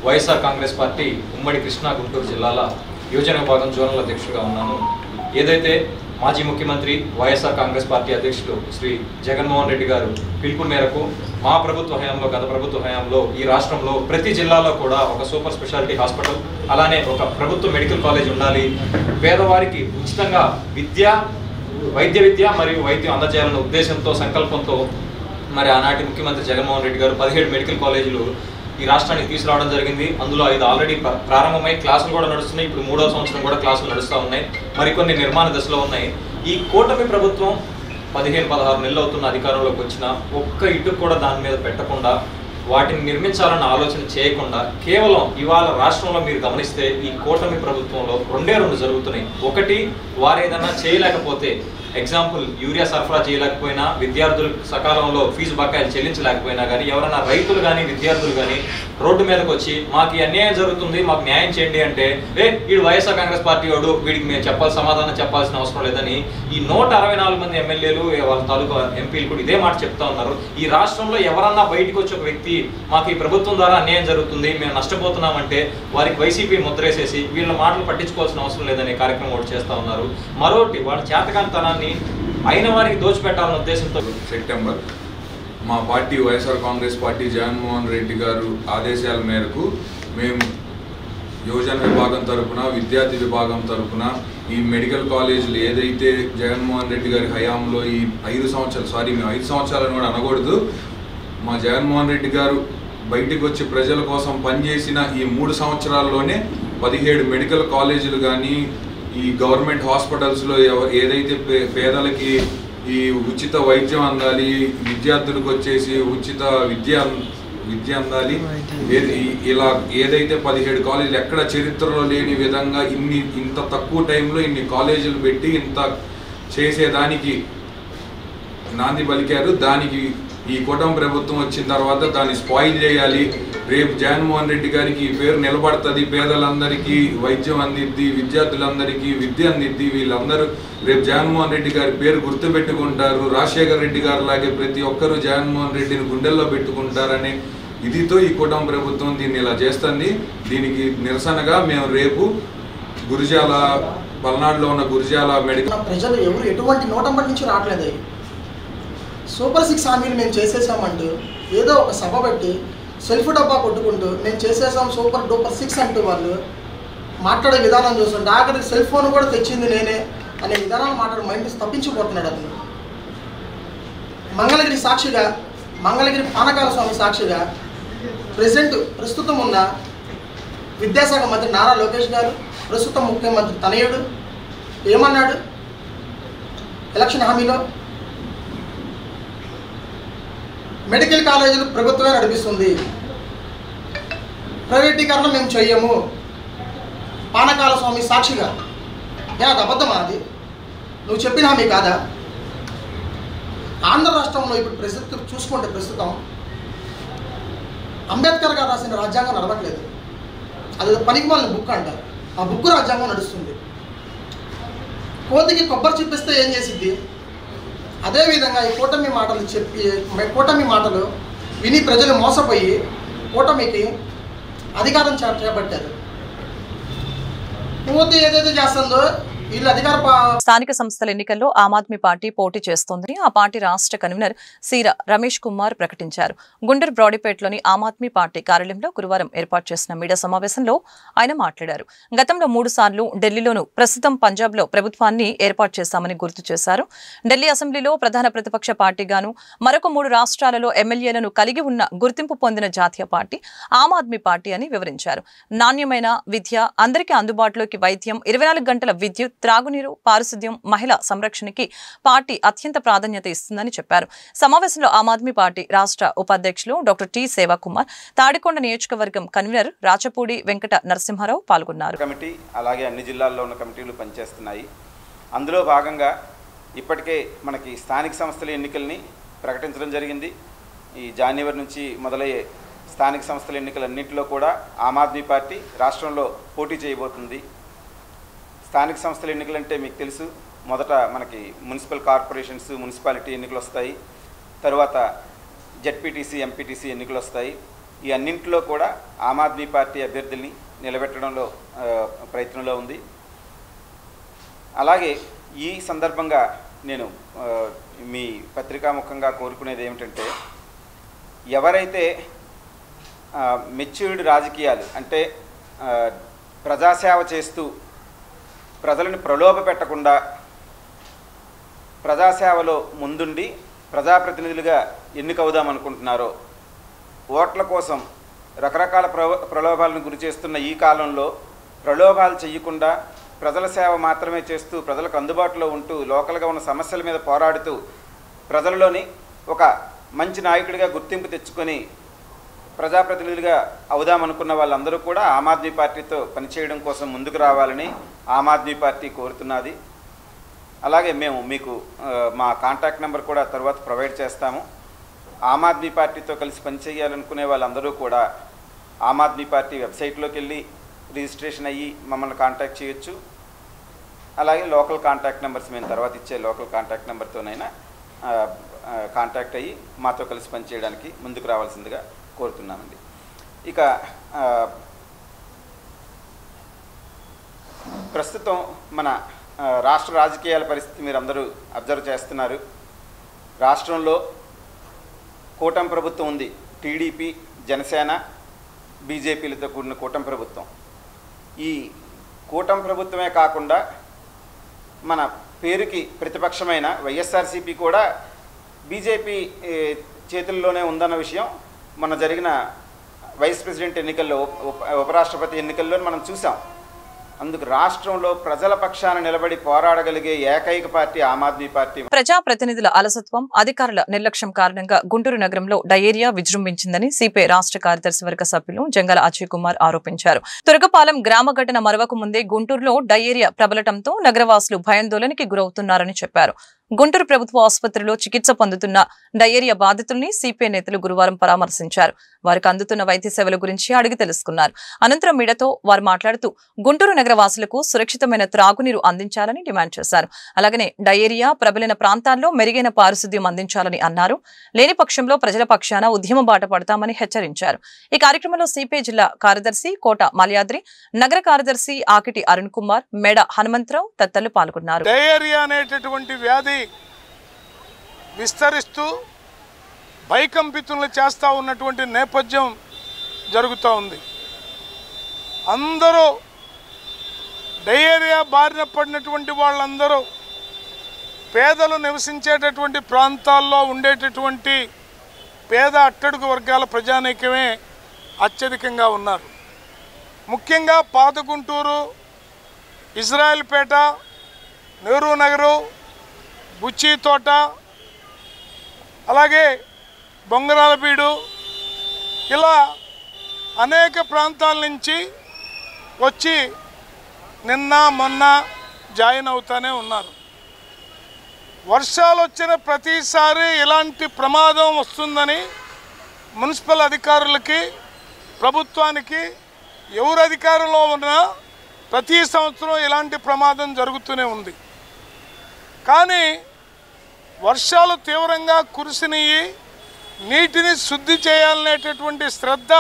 వైఎస్ఆర్ కాంగ్రెస్ పార్టీ ఉమ్మడి కృష్ణా గుంటూరు జిల్లాల యువజన విభాగం జోనల్ అధ్యక్షుడిగా ఉన్నాను. ఏదైతే మాజీ ముఖ్యమంత్రి వైఎస్ఆర్ కాంగ్రెస్ పార్టీ అధ్యక్షులు శ్రీ జగన్మోహన్ రెడ్డి గారు పిలుపు మేరకు మా ప్రభుత్వ హయాంలో, గత ప్రభుత్వ హయాంలో ఈ రాష్ట్రంలో ప్రతి జిల్లాలో కూడా ఒక సూపర్ స్పెషాలిటీ హాస్పిటల్, అలానే ఒక ప్రభుత్వ మెడికల్ కాలేజ్ ఉండాలి, పేదవారికి ఉచితంగా విద్య వైద్య విద్య మరియు వైద్యం అందజేయాలన్న ఉద్దేశంతో సంకల్పంతో మరి ఆనాటి ముఖ్యమంత్రి జగన్మోహన్ రెడ్డి గారు 17 మెడికల్ కాలేజీలు ఈ రాష్ట్రానికి తీసుకురావడం జరిగింది. అందులో 5 ఆల్రెడీ ప్రారంభమై క్లాసులు కూడా నడుస్తున్నాయి. ఇప్పుడు 3వ సంవత్సరం కూడా క్లాసులు నడుస్తూ ఉన్నాయి. మరికొన్ని నిర్మాణ దశలో ఉన్నాయి. ఈ కూటమి ప్రభుత్వం 15-16 నెలలు అవుతున్న అధికారంలోకి వచ్చిన ఒక్క ఇటు కూడా దాని మీద పెట్టకుండా, వాటిని నిర్మించాలన్న ఆలోచన చేయకుండా, కేవలం ఇవాళ రాష్ట్రంలో మీరు గమనిస్తే ఈ కూటమి ప్రభుత్వంలో 2 జరుగుతున్నాయి. ఒకటి, వారు ఏదన్నా చేయలేకపోతే, ఎగ్జాంపుల్ యూరియా సరఫరా చేయలేకపోయినా, విద్యార్థులకు సకాలంలో ఫీజు బకాయిలు చెల్లించలేకపోయినా కానీ, ఎవరైనా రైతులు కానీ విద్యార్థులు కానీ రోడ్డు మీదకి వచ్చి మాకు ఈ అన్యాయం జరుగుతుంది, మాకు న్యాయం చేయండి అంటే, వీడు వైఎస్ఆర్ కాంగ్రెస్ పార్టీ వాడు, వీడికి మేము సమాధానం చెప్పాల్సిన అవసరం లేదని ఈ 164 మంది ఎమ్మెల్యేలు వాళ్ళ తాలూకా ఎంపీలు కూడా ఇదే మాట చెప్తా ఉన్నారు. ఈ రాష్ట్రంలో ఎవరన్నా బయటకు వచ్చి ఒక వ్యక్తి మాకు ఈ ప్రభుత్వం ద్వారా అన్యాయం జరుగుతుంది, మేము నష్టపోతున్నామంటే వారికి వైసీపీ ముద్రేసేసి వీళ్ళ మాటలు పట్టించుకోవాల్సిన అవసరం లేదనే కార్యక్రమం ఒకటి చేస్తూ ఉన్నారు. మరోటి, వాళ్ళ చేతకాంతనాన్ని అయిన వారికి దోచిపెట్టాలన్న ఉద్దేశంతో సెప్టెంబర్ మా పార్టీ వైఎస్ఆర్ కాంగ్రెస్ పార్టీ జగన్మోహన్ రెడ్డి గారు ఆదేశాల మేరకు మేము యువజన విభాగం తరఫున, విద్యార్థి విభాగం తరఫున ఈ మెడికల్ కాలేజీలు ఏదైతే జగన్మోహన్ రెడ్డి గారి హయాంలో ఈ 5 సంవత్సరాలు, మేము 5 సంవత్సరాలను కూడా అనకూడదు, మా జగన్మోహన్ రెడ్డి గారు బయటికి వచ్చి ప్రజల కోసం పనిచేసిన ఈ 3 సంవత్సరాల్లోనే 17 మెడికల్ కాలేజీలు కానీ, ఈ గవర్నమెంట్ హాస్పిటల్స్లో ఏదైతే పేదలకి ఈ ఉచిత వైద్యం అందాలి, విద్యార్థులకు వచ్చేసి ఉచిత విద్య అందాలి, ఇలా ఏదైతే 17 కాలేజీలు ఎక్కడ చరిత్రలో లేని విధంగా ఇంత తక్కువ టైంలో ఇన్ని కాలేజీలు పెట్టి ఇంత చేసేదానికి నాంది పలికారు. దానికి ఈ కూటమి ప్రభుత్వం వచ్చిన తర్వాత దాన్ని స్పాయిల్ చేయాలి. రేపు జగన్మోహన్ రెడ్డి గారికి ఈ పేరు నిలబడుతుంది, పేదలందరికీ వైద్యం అందిద్ది, విద్యార్థులందరికీ విద్య అందిద్ది, వీళ్ళందరూ రేపు జగన్మోహన్ రెడ్డి గారి పేరు గుర్తుపెట్టుకుంటారు. రాజశేఖర రెడ్డి గారు లాగే ప్రతి ఒక్కరూ జగన్మోహన్ రెడ్డిని గుండెల్లో పెట్టుకుంటారనే ఇదితో ఈ కూటమి ప్రభుత్వం దీన్ని ఇలా చేస్తుంది. దీనికి నిరసనగా మేము రేపు గురిజాల, పల్నాడులో ఉన్న గురిజాల మెడికల్ ప్రజలు ఎవరు ఎటువంటి నోటంబడి నుంచి రావట్లేదు. సూపర్ 6 హామీలు మేము చేసేసామంటూ ఏదో ఒక సభ పెట్టి సెల్ఫ్ డబ్బా కొట్టుకుంటూ మేము చేసేసాం సూపర్ డూపర్ 6 అంటూ వాళ్ళు మాట్లాడే విధానం చూస్తుంటే ఆఖరికి సెల్ ఫోన్ కూడా తెచ్చింది నేనే అనే విధానాలు మాట్లాడి మైండ్ తప్పించిపోతున్నాడు అతను. మంగళగిరి సాక్షిగా, మంగళగిరి పానకాల స్వామి సాక్షిగా ప్రస్తుతం ఉన్న విద్యాశాఖ మంత్రి నారా లోకేష్ గారు, ప్రస్తుతం ముఖ్యమంత్రి తనయుడు ఏమన్నాడు ఎలక్షన్ హామీలో? మెడికల్ కాలేజీలు ప్రభుత్వమే నడిపిస్తుంది, ప్రైవేటీకరణ మేము చెయ్యము. పానకాల స్వామి సాక్షిగా అది అబద్ధమా? అది నువ్వు చెప్పిన హామీ కాదా? ఆంధ్ర రాష్ట్రంలో ఇప్పుడు ప్రస్తుతం అంబేద్కర్ గారు రాసిన రాజ్యాంగం నడవట్లేదు. అది పనికిమాలిన బుక్ అంటారు. ఆ బుక్ రాజ్యాంగం నడుస్తుంది. కోతికి కొబ్బరి చూపిస్తే ఏం చేసిద్ది? అదేవిధంగా ఈ కూటమి మాటలు విని ప్రజలు మోసపోయి కూటమికి అధికారం చేపట్టారు. కోతి ఏదైతే చేస్తుందో వీళ్ళు స్థానిక సంస్థల ఎన్నికల్లో ఆమ్ ఆద్మీ పార్టీ పోటీ చేస్తోందని ఆ పార్టీ రాష్ట్ర కన్వీనర్ సీర రమేష్ కుమార్ ప్రకటించారు. గుంటూరు బ్రాడీపేటలోని ఆమ్ ఆద్మీ పార్టీ కార్యాలయంలో గురువారం ఏర్పాటు చేసిన మీడియా సమావేశంలో ఆయన మాట్లాడారు. గతంలో 3 సార్లు ఢిల్లీలోనూ, ప్రస్తుతం పంజాబ్లో ప్రభుత్వాన్ని ఏర్పాటు చేశామని గుర్తు చేశారు. ఢిల్లీ అసెంబ్లీలో ప్రధాన ప్రతిపక్ష పార్టీగాను, మరొక 3 రాష్ట్రాలలో ఎమ్మెల్యేలను కలిగి ఉన్న గుర్తింపు పొందిన జాతీయ పార్టీ ఆమ్ ఆద్మీ పార్టీ అని వివరించారు. నాణ్యమైన విద్య, అందరికీ అందుబాటులోకి వైద్యం, 24 గంటల విద్యుత్, త్రాగునీరు, పారిశుద్ధ్యం, మహిళా సంరక్షణకి పార్టీ అత్యంత ప్రాధాన్యత ఇస్తుందని చెప్పారు. సమావేశంలో ఆమ్ ఆద్మీ పార్టీ రాష్ట్ర ఉపాధ్యక్షులు డాక్టర్ టి సేవాకుమార్, తాడికొండ నియోజకవర్గం కన్వీనర్ రాచపూడి వెంకట నరసింహారావు పాల్గొన్నారు. కమిటీ అలాగే అన్ని జిల్లాల్లో ఉన్న కమిటీలు పనిచేస్తున్నాయి. అందులో భాగంగా ఇప్పటికే మనకి స్థానిక సంస్థల ఎన్నికల్ని ప్రకటించడం జరిగింది. ఈ జనవరి నుంచి మొదలయ్యే స్థానిక సంస్థల ఎన్నికలన్నింటిలో కూడా ఆమ్ ఆద్మీ పార్టీ రాష్ట్రంలో పోటీ చేయబోతుంది. స్థానిక సంస్థల ఎన్నికలంటే మీకు తెలుసు, మొదట మనకి మున్సిపల్ కార్పొరేషన్స్, మున్సిపాలిటీ ఎన్నికలు వస్తాయి. తర్వాత జెడ్పీటీసీ, ఎంపీటీసీ ఎన్నికలు వస్తాయి. ఈ అన్నింటిలో కూడా ఆమ్ ఆద్మీ పార్టీ అభ్యర్థుల్ని నిలబెట్టడంలో ప్రయత్నంలో ఉంది. అలాగే ఈ సందర్భంగా నేను మీ పత్రికాముఖంగా కోరుకునేది ఏమిటంటే, ఎవరైతే మెచ్యూర్డ్ రాజకీయాలు అంటే ప్రజాసేవ చేస్తూ ప్రజలను ప్రలోభ పెట్టకుండా ప్రజాసేవలో ముందుండి ప్రజాప్రతినిధులుగా ఎన్నికవుదామనుకుంటున్నారో, ఓట్ల కోసం రకరకాల ప్రలోభాలను గురి చేస్తున్న ఈ కాలంలో ప్రలోభాలు చేయకుండా ప్రజల సేవ మాత్రమే చేస్తూ ప్రజలకు అందుబాటులో ఉంటూ లోకల్గా ఉన్న సమస్యల మీద పోరాడుతూ ప్రజలలోని ఒక మంచి నాయకుడిగా గుర్తింపు తెచ్చుకొని ప్రజాప్రతినిధులుగా అవుదామనుకున్న వాళ్ళందరూ కూడా ఆమ్ ఆద్మీ పార్టీతో పనిచేయడం కోసం ముందుకు రావాలని ఆమ్ ఆద్మీ పార్టీ కోరుతున్నది. అలాగే మేము మీకు మా కాంటాక్ట్ నెంబర్ కూడా తర్వాత ప్రొవైడ్ చేస్తాము. ఆమ్ ఆద్మీ పార్టీతో కలిసి పనిచేయాలనుకునే వాళ్ళందరూ కూడా ఆమ్ ఆద్మీ పార్టీ వెబ్సైట్లోకి వెళ్ళి రిజిస్ట్రేషన్ అయ్యి మమ్మల్ని కాంటాక్ట్ చేయొచ్చు. అలాగే లోకల్ కాంటాక్ట్ నెంబర్స్ మేము తర్వాత ఇచ్చే లోకల్ కాంటాక్ట్ నెంబర్తోనైనా కాంటాక్ట్ అయ్యి మాతో కలిసి పనిచేయడానికి ముందుకు రావాల్సిందిగా కోరుతున్నామండి. ఇక ప్రస్తుతం మన రాష్ట్ర రాజకీయాల పరిస్థితి మీరు అందరూ అబ్జర్వ్ చేస్తున్నారు. రాష్ట్రంలో కూటమి ప్రభుత్వం ఉంది. టీడీపీ, జనసేన, బీజేపీలతో కూడిన కూటమి ప్రభుత్వం. ఈ కూటమి ప్రభుత్వమే కాకుండా మన పేరుకి ప్రతిపక్షమైన వైఎస్ఆర్సీపీ కూడా బీజేపీ చేతుల్లోనే ఉందన్న విషయం మొన్న జరిగిన వైస్ ప్రెసిడెంట్ ఎన్నికల్లో, ఉపరాష్ట్రపతి ఎన్నికల్లో మనం చూసాం. అందుకు రాష్ట్రంలో ప్రజల పక్షాన నిలబడి పోరాడగలిగే ఏకైక పార్టీ ఆమ్ ఆద్మీ పార్టీ. ప్రజాప్రతినిధుల అలసత్వం, అధికారుల నిర్లక్ష్యం కారణంగా గుంటూరు నగరంలో డయేరియా విజృంభించిందని సిపిఐ రాష్ట్ర కార్యదర్శి వర్గ సభ్యులు జంగాల అజయ్ కుమార్ ఆరోపించారు. తురగపాలెం గ్రామ ఘటన మరవక ముందే గుంటూరులో డయేరియా ప్రబలటంతో నగరవాసులు భయాందోళనకి గురవుతున్నారని చెప్పారు. గుంటూరు ప్రభుత్వ ఆసుపత్రిలో చికిత్స పొందుతున్న డయేరియా బాధితుల్ని సిపిఐ నేతలు గురువారం పరామర్శించారు. వారికి అందుతున్న వైద్య సేవల గురించి అడిగి తెలుసుకున్నారు. అనంతరం మీడియాతో వారు మాట్లాడుతూ గుంటూరు నగర వాసులకు సురక్షితమైన త్రాగునీరు అందించాలని డిమాండ్ చేశారు. అలాగనే డయేరియా ప్రబలిన ప్రాంతాల్లో మెరుగైన పారిశుద్ధ్యం అందించాలని అన్నారు. లేని పక్షంలో ప్రజల పక్షాన ఉద్యమ బాట పడతామని హెచ్చరించారు. ఈ కార్యక్రమంలో సిపిఐ జిల్లా కార్యదర్శి కోట మల్యాద్రి, నగర కార్యదర్శి ఆకిటి అరుణ్ కుమార్, మేడ హనుమంతరావు తదితరులు పాల్గొన్నారు. డయేరియా అనేటటువంటి వ్యాధి విస్తరిస్తూ భయకంపితులను చేస్తూ ఉన్నటువంటి నేపథ్యం జరుగుతూ ఉంది. అందరూ డయేరియా బారిన పడినటువంటి వాళ్ళందరూ పేదలు నివసించేటటువంటి ప్రాంతాల్లో ఉండేటటువంటి పేద అట్టడుగు వర్గాల ప్రజానీకమే అత్యధికంగా ఉన్నారు. ముఖ్యంగా పాత గుంటూరు, ఇజ్రాయిల్పేట, నెహ్రూ నగరు, బుచ్చి తోట, అలాగే బొంగరాలబీడు, ఇలా అనేక ప్రాంతాల నుంచి వచ్చి నిన్న మొన్న జాయిన్ అవుతూనే ఉన్నారు. వర్షాలు వచ్చిన ప్రతిసారి ఇలాంటి ప్రమాదం వస్తుందని మున్సిపల్ అధికారులకి, ప్రభుత్వానికి, ఎవరు అధికారంలో ఉన్నా ప్రతి సంవత్సరం ఇలాంటి ప్రమాదం జరుగుతూనే ఉంది. కానీ వర్షాలు తీవ్రంగా కురిసినవి, నీటిని శుద్ధి చేయాలనేటటువంటి శ్రద్ధ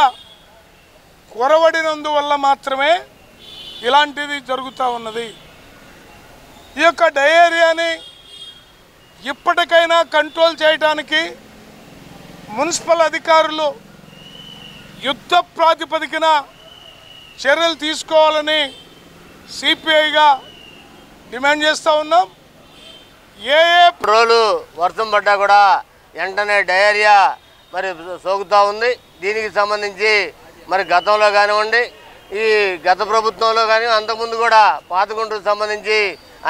కొరవడినందువల్ల మాత్రమే ఇలాంటిది జరుగుతూ ఉన్నది. ఈ యొక్క డయేరియాని ఇప్పటికైనా కంట్రోల్ చేయడానికి మున్సిపల్ అధికారులు యుద్ధ ప్రాతిపదికన చర్యలు తీసుకోవాలని సిపిఐగా డిమాండ్ చేస్తూ ఉన్నాం. రోజులు వర్షం పడ్డా కూడా వెంటనే డయేరియా మరి సోకుతూ ఉంది. దీనికి సంబంధించి మరి గతంలో కానివ్వండి, ఈ గత ప్రభుత్వంలో కానీ అంతకుముందు కూడా పాత గుంటూరుకు సంబంధించి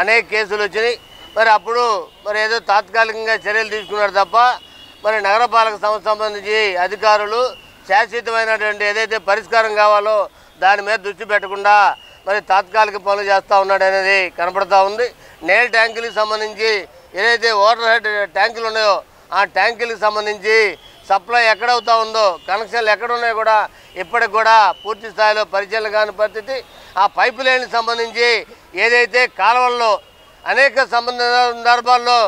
అనేక కేసులు వచ్చినాయి. మరి అప్పుడు మరి ఏదో తాత్కాలికంగా చర్యలు తీసుకున్నారు తప్ప మరి నగరపాలక సంస్థ సంబంధించి అధికారులు శాశ్వతమైనటువంటి ఏదైతే పరిష్కారం కావాలో దాని మీద దృష్టి పెట్టకుండా మరి తాత్కాలిక పనులు చేస్తూ ఉన్నాడు అనేది కనపడతా ఉంది. నీళ్ళ ట్యాంకులకు సంబంధించి ఏదైతే వాటర్ హెడ్ ట్యాంకులు ఉన్నాయో ఆ ట్యాంకులకు సంబంధించి సప్లై ఎక్కడవుతా ఉందో, కనెక్షన్లు ఎక్కడ ఉన్నాయో కూడా ఇప్పటికి కూడా పూర్తి స్థాయిలో పరిశీలన కాని పరిస్థితి. ఆ పైపు లైన్కి సంబంధించి ఏదైతే కాలువల్లో అనేక సందర్భాల్లో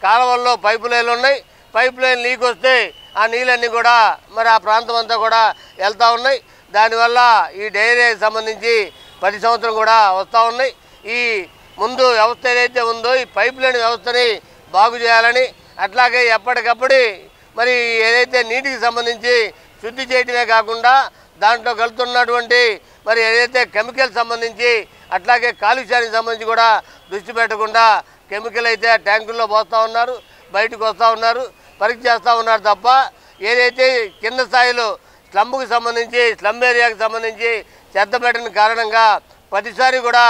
కాలువల్లో పైపు లైన్లు ఉన్నాయి. పైప్ లైన్ లీక్ వస్తే ఆ నీళ్ళన్నీ కూడా మరి ఆ ప్రాంతం అంతా కూడా వెళ్తూ ఉన్నాయి. దానివల్ల ఈ డయేరియాకి సంబంధించి ప్రతి సంవత్సరం కూడా వస్తూ ఉన్నాయి. ఈ ముందు వ్యవస్థ ఏదైతే ఉందో ఈ పైప్ లైన్ వ్యవస్థని బాగు చేయాలని, అట్లాగే ఎప్పటికప్పుడు మరి ఏదైతే నీటికి సంబంధించి శుద్ధి చేయడమే కాకుండా దాంట్లో కలుతున్నటువంటి మరి ఏదైతే కెమికల్ సంబంధించి అట్లాగే కాలుష్యానికి సంబంధించి కూడా దృష్టి పెట్టకుండా కెమికల్ అయితే ఆ ట్యాంకుల్లో పోస్తూ ఉన్నారు, బయటకు వస్తూ ఉన్నారు, పరీక్ష చేస్తూ ఉన్నారు తప్ప ఏదైతే కింద స్థాయిలో స్లమ్కి సంబంధించి స్లమ్ ఏరియాకి సంబంధించి చెత్త పెట్టిన కారణంగా ప్రతిసారి కూడా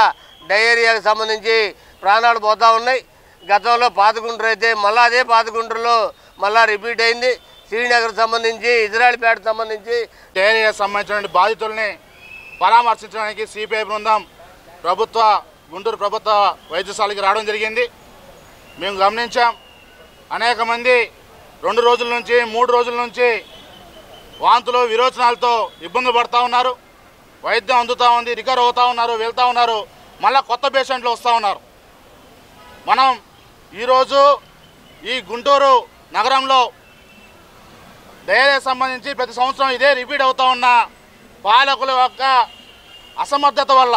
డయేరియాకి సంబంధించి ప్రాణాలు పోతూ ఉన్నాయి. గతంలో పాతగుంటూరు అయితే మళ్ళీ అదే పాతగుంటూరులో మళ్ళీ రిపీట్ అయింది. శ్రీనగర్ సంబంధించి ఇజ్రాయెల్పేట సంబంధించి డయేరియా సంబంధించిన బాధితుల్ని పరామర్శించడానికి సిపిఐ బృందం గుంటూరు ప్రభుత్వ వైద్యశాలకి రావడం జరిగింది. మేము గమనించాం, అనేక మంది 2 రోజుల నుంచి 3 రోజుల నుంచి వాంతులు విరోచనాలతో ఇబ్బంది పడుతూ ఉన్నారు. వైద్యం అందుతూ ఉంది, రికవర్ అవుతూ ఉన్నారు, వెళ్తూ ఉన్నారు, మళ్ళీ కొత్త పేషెంట్లు వస్తూ ఉన్నారు. మనం ఈరోజు ఈ గుంటూరు నగరంలో డయేరియా సంబంధించి ప్రతి సంవత్సరం ఇదే రిపీట్ అవుతూ ఉన్న పాలకుల యొక్క అసమర్థత వల్ల,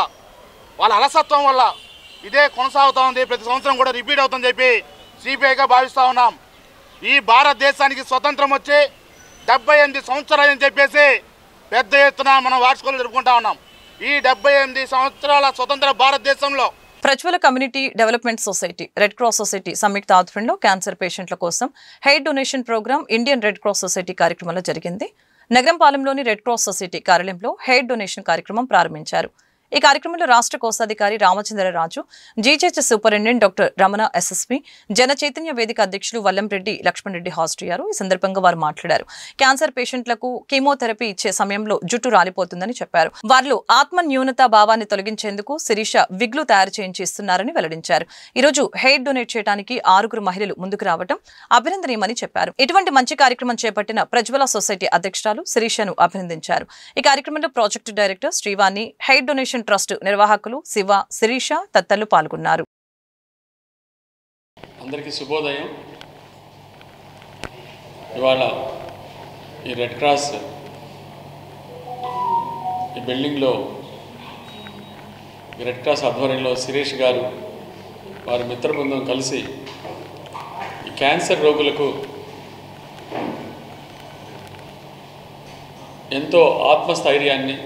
వాళ్ళ అలసత్వం వల్ల ఇదే కొనసాగుతూ ఉంది. ప్రతి సంవత్సరం కూడా రిపీట్ అవుతుందని చెప్పి సిపిఐగా భావిస్తూ ఉన్నాం. ఈ భారతదేశానికి స్వతంత్రం వచ్చి 78 సంవత్సరాలని చెప్పేసి పెద్ద ఎత్తున మనం వార్షికోలు జరుపుకుంటా ఉన్నాం. ఈ 78 సంవత్సరాల స్వతంత్ర భారతదేశంలో Prajwala community development society, red cross society సంయుక్త ఆధ్వర్యంలో క్యాన్సర్ పేషెంట్ల కోసం hair donation program Indian red cross society కార్యక్రమంలో జరిగింది. నగరంపాలెంలోని రెడ్ క్రాస్ సొసైటీ కార్యాలయంలో హెయిర్ డొనేషన్ కార్యక్రమం ప్రారంభించారు. ఈ కార్యక్రమంలో రాష్ట్ర కోశాధికారి Ramachandraraju, GJH superintendent doctor Ramana SSP, Jana Chaitanya వేదిక అధ్యక్షులు వల్లంరెడ్డి లక్ష్మణ్ రెడ్డి హాజరయ్యారు. ఈ సందర్భంగా వారు మాట్లాడారు. క్యాన్సర్ పేషెంట్లకు కీమోథెరపీ ఇచ్చే సమయంలో జుట్టు రాలిపోతుందని చెప్పారు. వారిలో ఆత్మ న్యూనతా భావాన్ని తొలగించేందుకు శిరీష విగ్లు తయారు చేయించి ఇస్తున్నారని వెల్లడించారు. ఈ రోజు హెయిర్ డొనేట్ చేయడానికి 6 మహిళలు ముందుకు రావడం అభినందనీయమని చెప్పారు. ఇటువంటి మంచి కార్యక్రమం చేపట్టిన ప్రజ్వల సొసైటీ అధ్యక్షురాలు శిరీషను అభినందించారు. ఈ కార్యక్రమంలో project director Srivani, hair donation trust నిర్వాహకులు శివ, శిరీష తదితరులు పాల్గొన్నారు. అందరికీ శుభోదయం. ఇవాళ ఈ రెడ్ క్రాస్ ఈ బిల్డింగ్లో ఈ రెడ్ క్రాస్ ఆధ్వర్యంలో శిరీష్ గారు వారి మిత్ర బృందం కలిసి ఈ క్యాన్సర్ రోగులకు ఎంతో ఆత్మస్థైర్యాన్ని,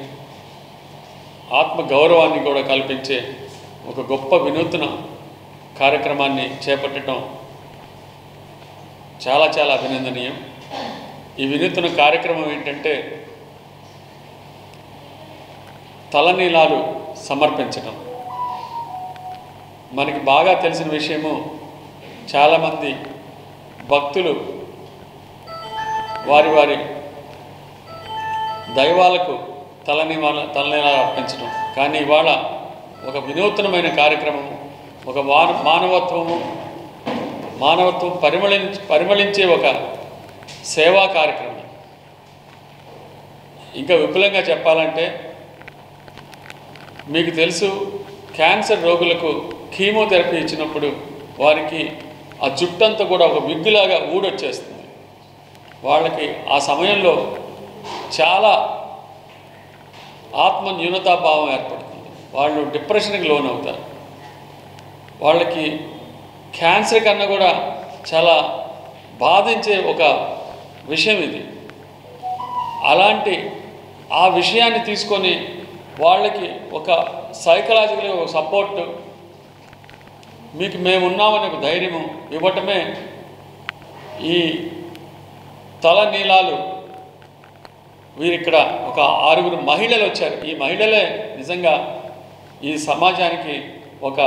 ఆత్మ గౌరవాన్ని కూడా కల్పించే ఒక గొప్ప వినూత్న కార్యక్రమాన్ని చేపట్టడం చాలా చాలా అభినందనీయం. ఈ వినూత్న కార్యక్రమం ఏంటంటే తలనీలాలు సమర్పించడం. మనకి బాగా తెలిసిన విషయము, చాలామంది భక్తులు వారి వారి దైవాలకు తలనీలాలు అర్పించడం. కానీ ఇవాళ ఒక వినూత్నమైన కార్యక్రమం, ఒక మానవత్వం పరిమళించే ఒక సేవా కార్యక్రమం. ఇంకా విపులంగా చెప్పాలంటే, మీకు తెలుసు, క్యాన్సర్ రోగులకు కీమోథెరపీ ఇచ్చినప్పుడు వారికి ఆ జుట్టంతా కూడా ఒక విగ్గులాగా ఊడొచ్చేస్తుంది. వాళ్ళకి ఆ సమయంలో చాలా ఆత్మ న్యూనతాభావం ఏర్పడుతుంది. వాళ్ళు డిప్రెషన్కి లోనవుతారు. వాళ్ళకి క్యాన్సర్ కన్నా కూడా చాలా బాధించే ఒక విషయం ఇది. అలాంటి ఆ విషయాన్ని తీసుకొని వాళ్ళకి ఒక సైకలాజికల్గా ఒక సపోర్ట్, మీకు మేమున్నామని ఒక ధైర్యము ఇవ్వటమే ఈ తల నీలాలు. వీరిక్కడ ఒక 6 మహిళలు వచ్చారు. ఈ మహిళలే నిజంగా ఈ సమాజానికి ఒక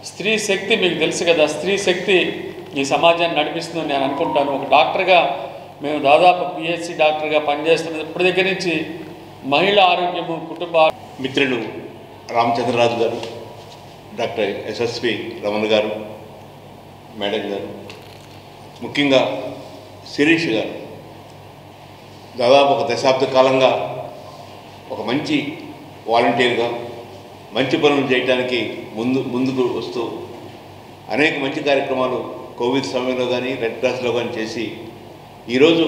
స్త్రీ శక్తి. మీకు తెలుసు కదా, స్త్రీ శక్తి ఈ సమాజాన్ని నడిపిస్తుందని నేను అనుకుంటాను. ఒక డాక్టర్గా మేము దాదాపు పిహెచ్సి డాక్టర్గా పనిచేస్తున్నది ఇప్పటి దగ్గర నుంచి మహిళా ఆరోగ్యము, కుటుంబ మిత్రులు రామచంద్రరాజు గారు, డాక్టర్ ఎస్ఎస్పి రమణ గారు, మేడం గారు, ముఖ్యంగా శిరీష్ గారు దాదాపు ఒక దశాబ్ద కాలంగా ఒక మంచి వాలంటీర్గా మంచి పనులు చేయడానికి ముందుకు వస్తూ అనేక మంచి కార్యక్రమాలు కోవిడ్ సమయంలో కానీ రెడ్ క్రాస్లో కానీ చేసి ఈరోజు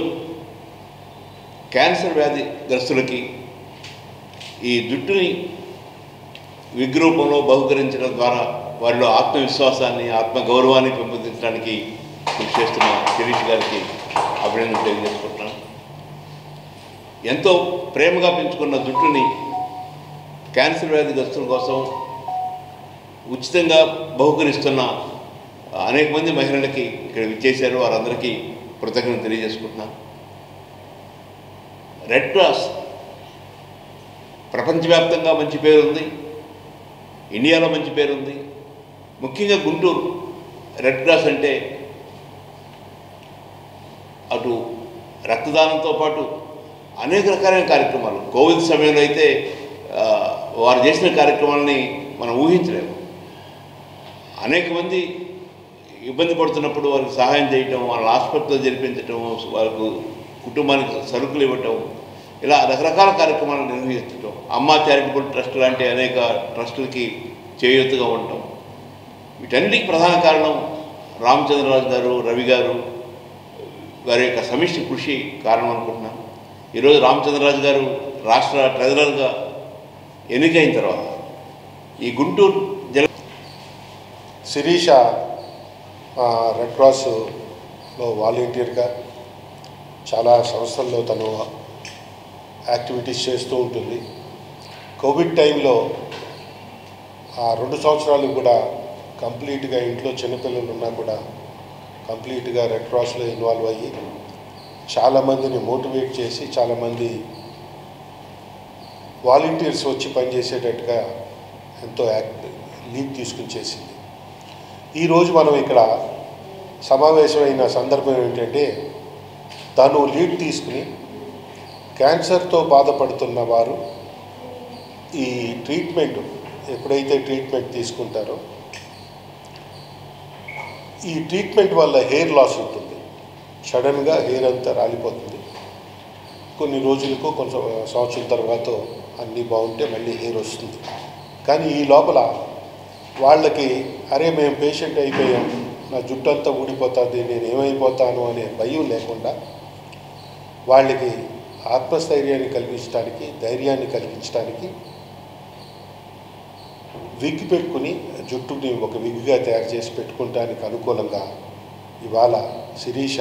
క్యాన్సర్ వ్యాధి గ్రస్తులకి ఈ జుట్టుని విగ్రూపంలో బహుకరించడం ద్వారా వారిలో ఆత్మవిశ్వాసాన్ని, ఆత్మగౌరవాన్ని పెంపొందించడానికి కృషి చేస్తున్న శిరీష్ గారికి అభినందనలు తెలియజేసుకుంటున్నాను. ఎంతో ప్రేమగా పెంచుకున్న జుట్టుని క్యాన్సర్ వ్యాధిగ్రస్తుల కోసం ఉచితంగా బహుకరిస్తున్న అనేక మంది మహిళలకి ఇక్కడ విచ్చేశారు, వారందరికీ కృతజ్ఞతలు తెలియజేసుకుంటున్నాను. రెడ్ క్రాస్ ప్రపంచవ్యాప్తంగా మంచి పేరుంది, ఇండియాలో మంచి పేరుంది. ముఖ్యంగా గుంటూరు రెడ్ క్రాస్ అంటే అటు రక్తదానంతో పాటు అనేక రకాలైన కార్యక్రమాలు, కోవిడ్ సమయంలో అయితే వారు చేసిన కార్యక్రమాలని మనం ఊహించలేము. అనేక మంది ఇబ్బంది పడుతున్నప్పుడు వారికి సహాయం చేయటం, వాళ్ళ హాస్పిటల్లో జరిపించటం, వాళ్ళకు కుటుంబానికి సరుకులు ఇవ్వటం, ఇలా రకరకాల కార్యక్రమాలు నిర్వహించటం, అమ్మా చారిటబుల్ ట్రస్ట్ లాంటి అనేక ట్రస్టులకి చేయూతగా ఉండటం, వీటన్నిటికీ ప్రధాన కారణం రామచంద్రరాజు గారు, రవి గారు వారి యొక్క సమిష్టి కృషి కారణం అనుకుంటున్నాను. ఈరోజు రామచంద్రరాజు గారు రాష్ట్ర ట్రెజరర్గా ఎన్నికైన తర్వాత ఈ గుంటూరు జిల్లా శిరీష రెడ్ క్రాస్లో వాలంటీర్గా చాలా సంస్థల్లో తను యాక్టివిటీస్ చేస్తూ ఉంటుంది. కోవిడ్ టైంలో ఆ 2 సంవత్సరాలు కూడా కంప్లీట్గా ఇంట్లో చిన్నపిల్లలు ఉన్నా కూడా కంప్లీట్గా రెడ్ క్రాస్లో ఇన్వాల్వ్ అయ్యి చాలామందిని మోటివేట్ చేసి చాలామంది వాలంటీర్స్ వచ్చి పనిచేసేటట్టుగా ఎంతో లీడ్ తీసుకుని చేసింది. ఈరోజు మనం ఇక్కడ సమావేశమైన సందర్భం ఏంటంటే తను లీడ్ తీసుకుని క్యాన్సర్తో బాధపడుతున్న వారు ఈ ట్రీట్మెంట్ ఎప్పుడైతే ట్రీట్మెంట్ తీసుకుంటారో ఈ ట్రీట్మెంట్ వల్ల హెయిర్ లాస్ ఉంటుంది, సడన్గా హెయిర్ అంతా రాలిపోతుంది. కొన్ని రోజులకు కొంచెం సంవత్సరం తర్వాత అన్నీ బాగుంటే మళ్ళీ హెయిర్ వస్తుంది. కానీ ఈ లోపల వాళ్ళకి అరే మేము పేషెంట్ అయిపోయాం, నా జుట్టు అంతా ఊడిపోతుంది, నేను ఏమైపోతాను అనే భయం లేకుండా వాళ్ళకి ఆత్మస్థైర్యాన్ని కలిగించడానికి, ధైర్యాన్ని కలిగించడానికి విగ్ పెట్టుకుని జుట్టుని ఒక విగ్గా తయారు చేసి పెట్టుకోవడానికి అనుకూలంగా ఇవాళ శిరీష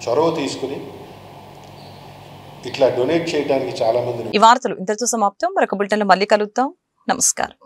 చొరవ తీసుకుని ఇట్లా డొనేట్ చేయడానికి చాలా మంది. ఈ వార్తలు ఇంతటితో సమాప్తం. మరొక బులెటిన్లో మళ్ళీ కలుద్దాం. నమస్కారం.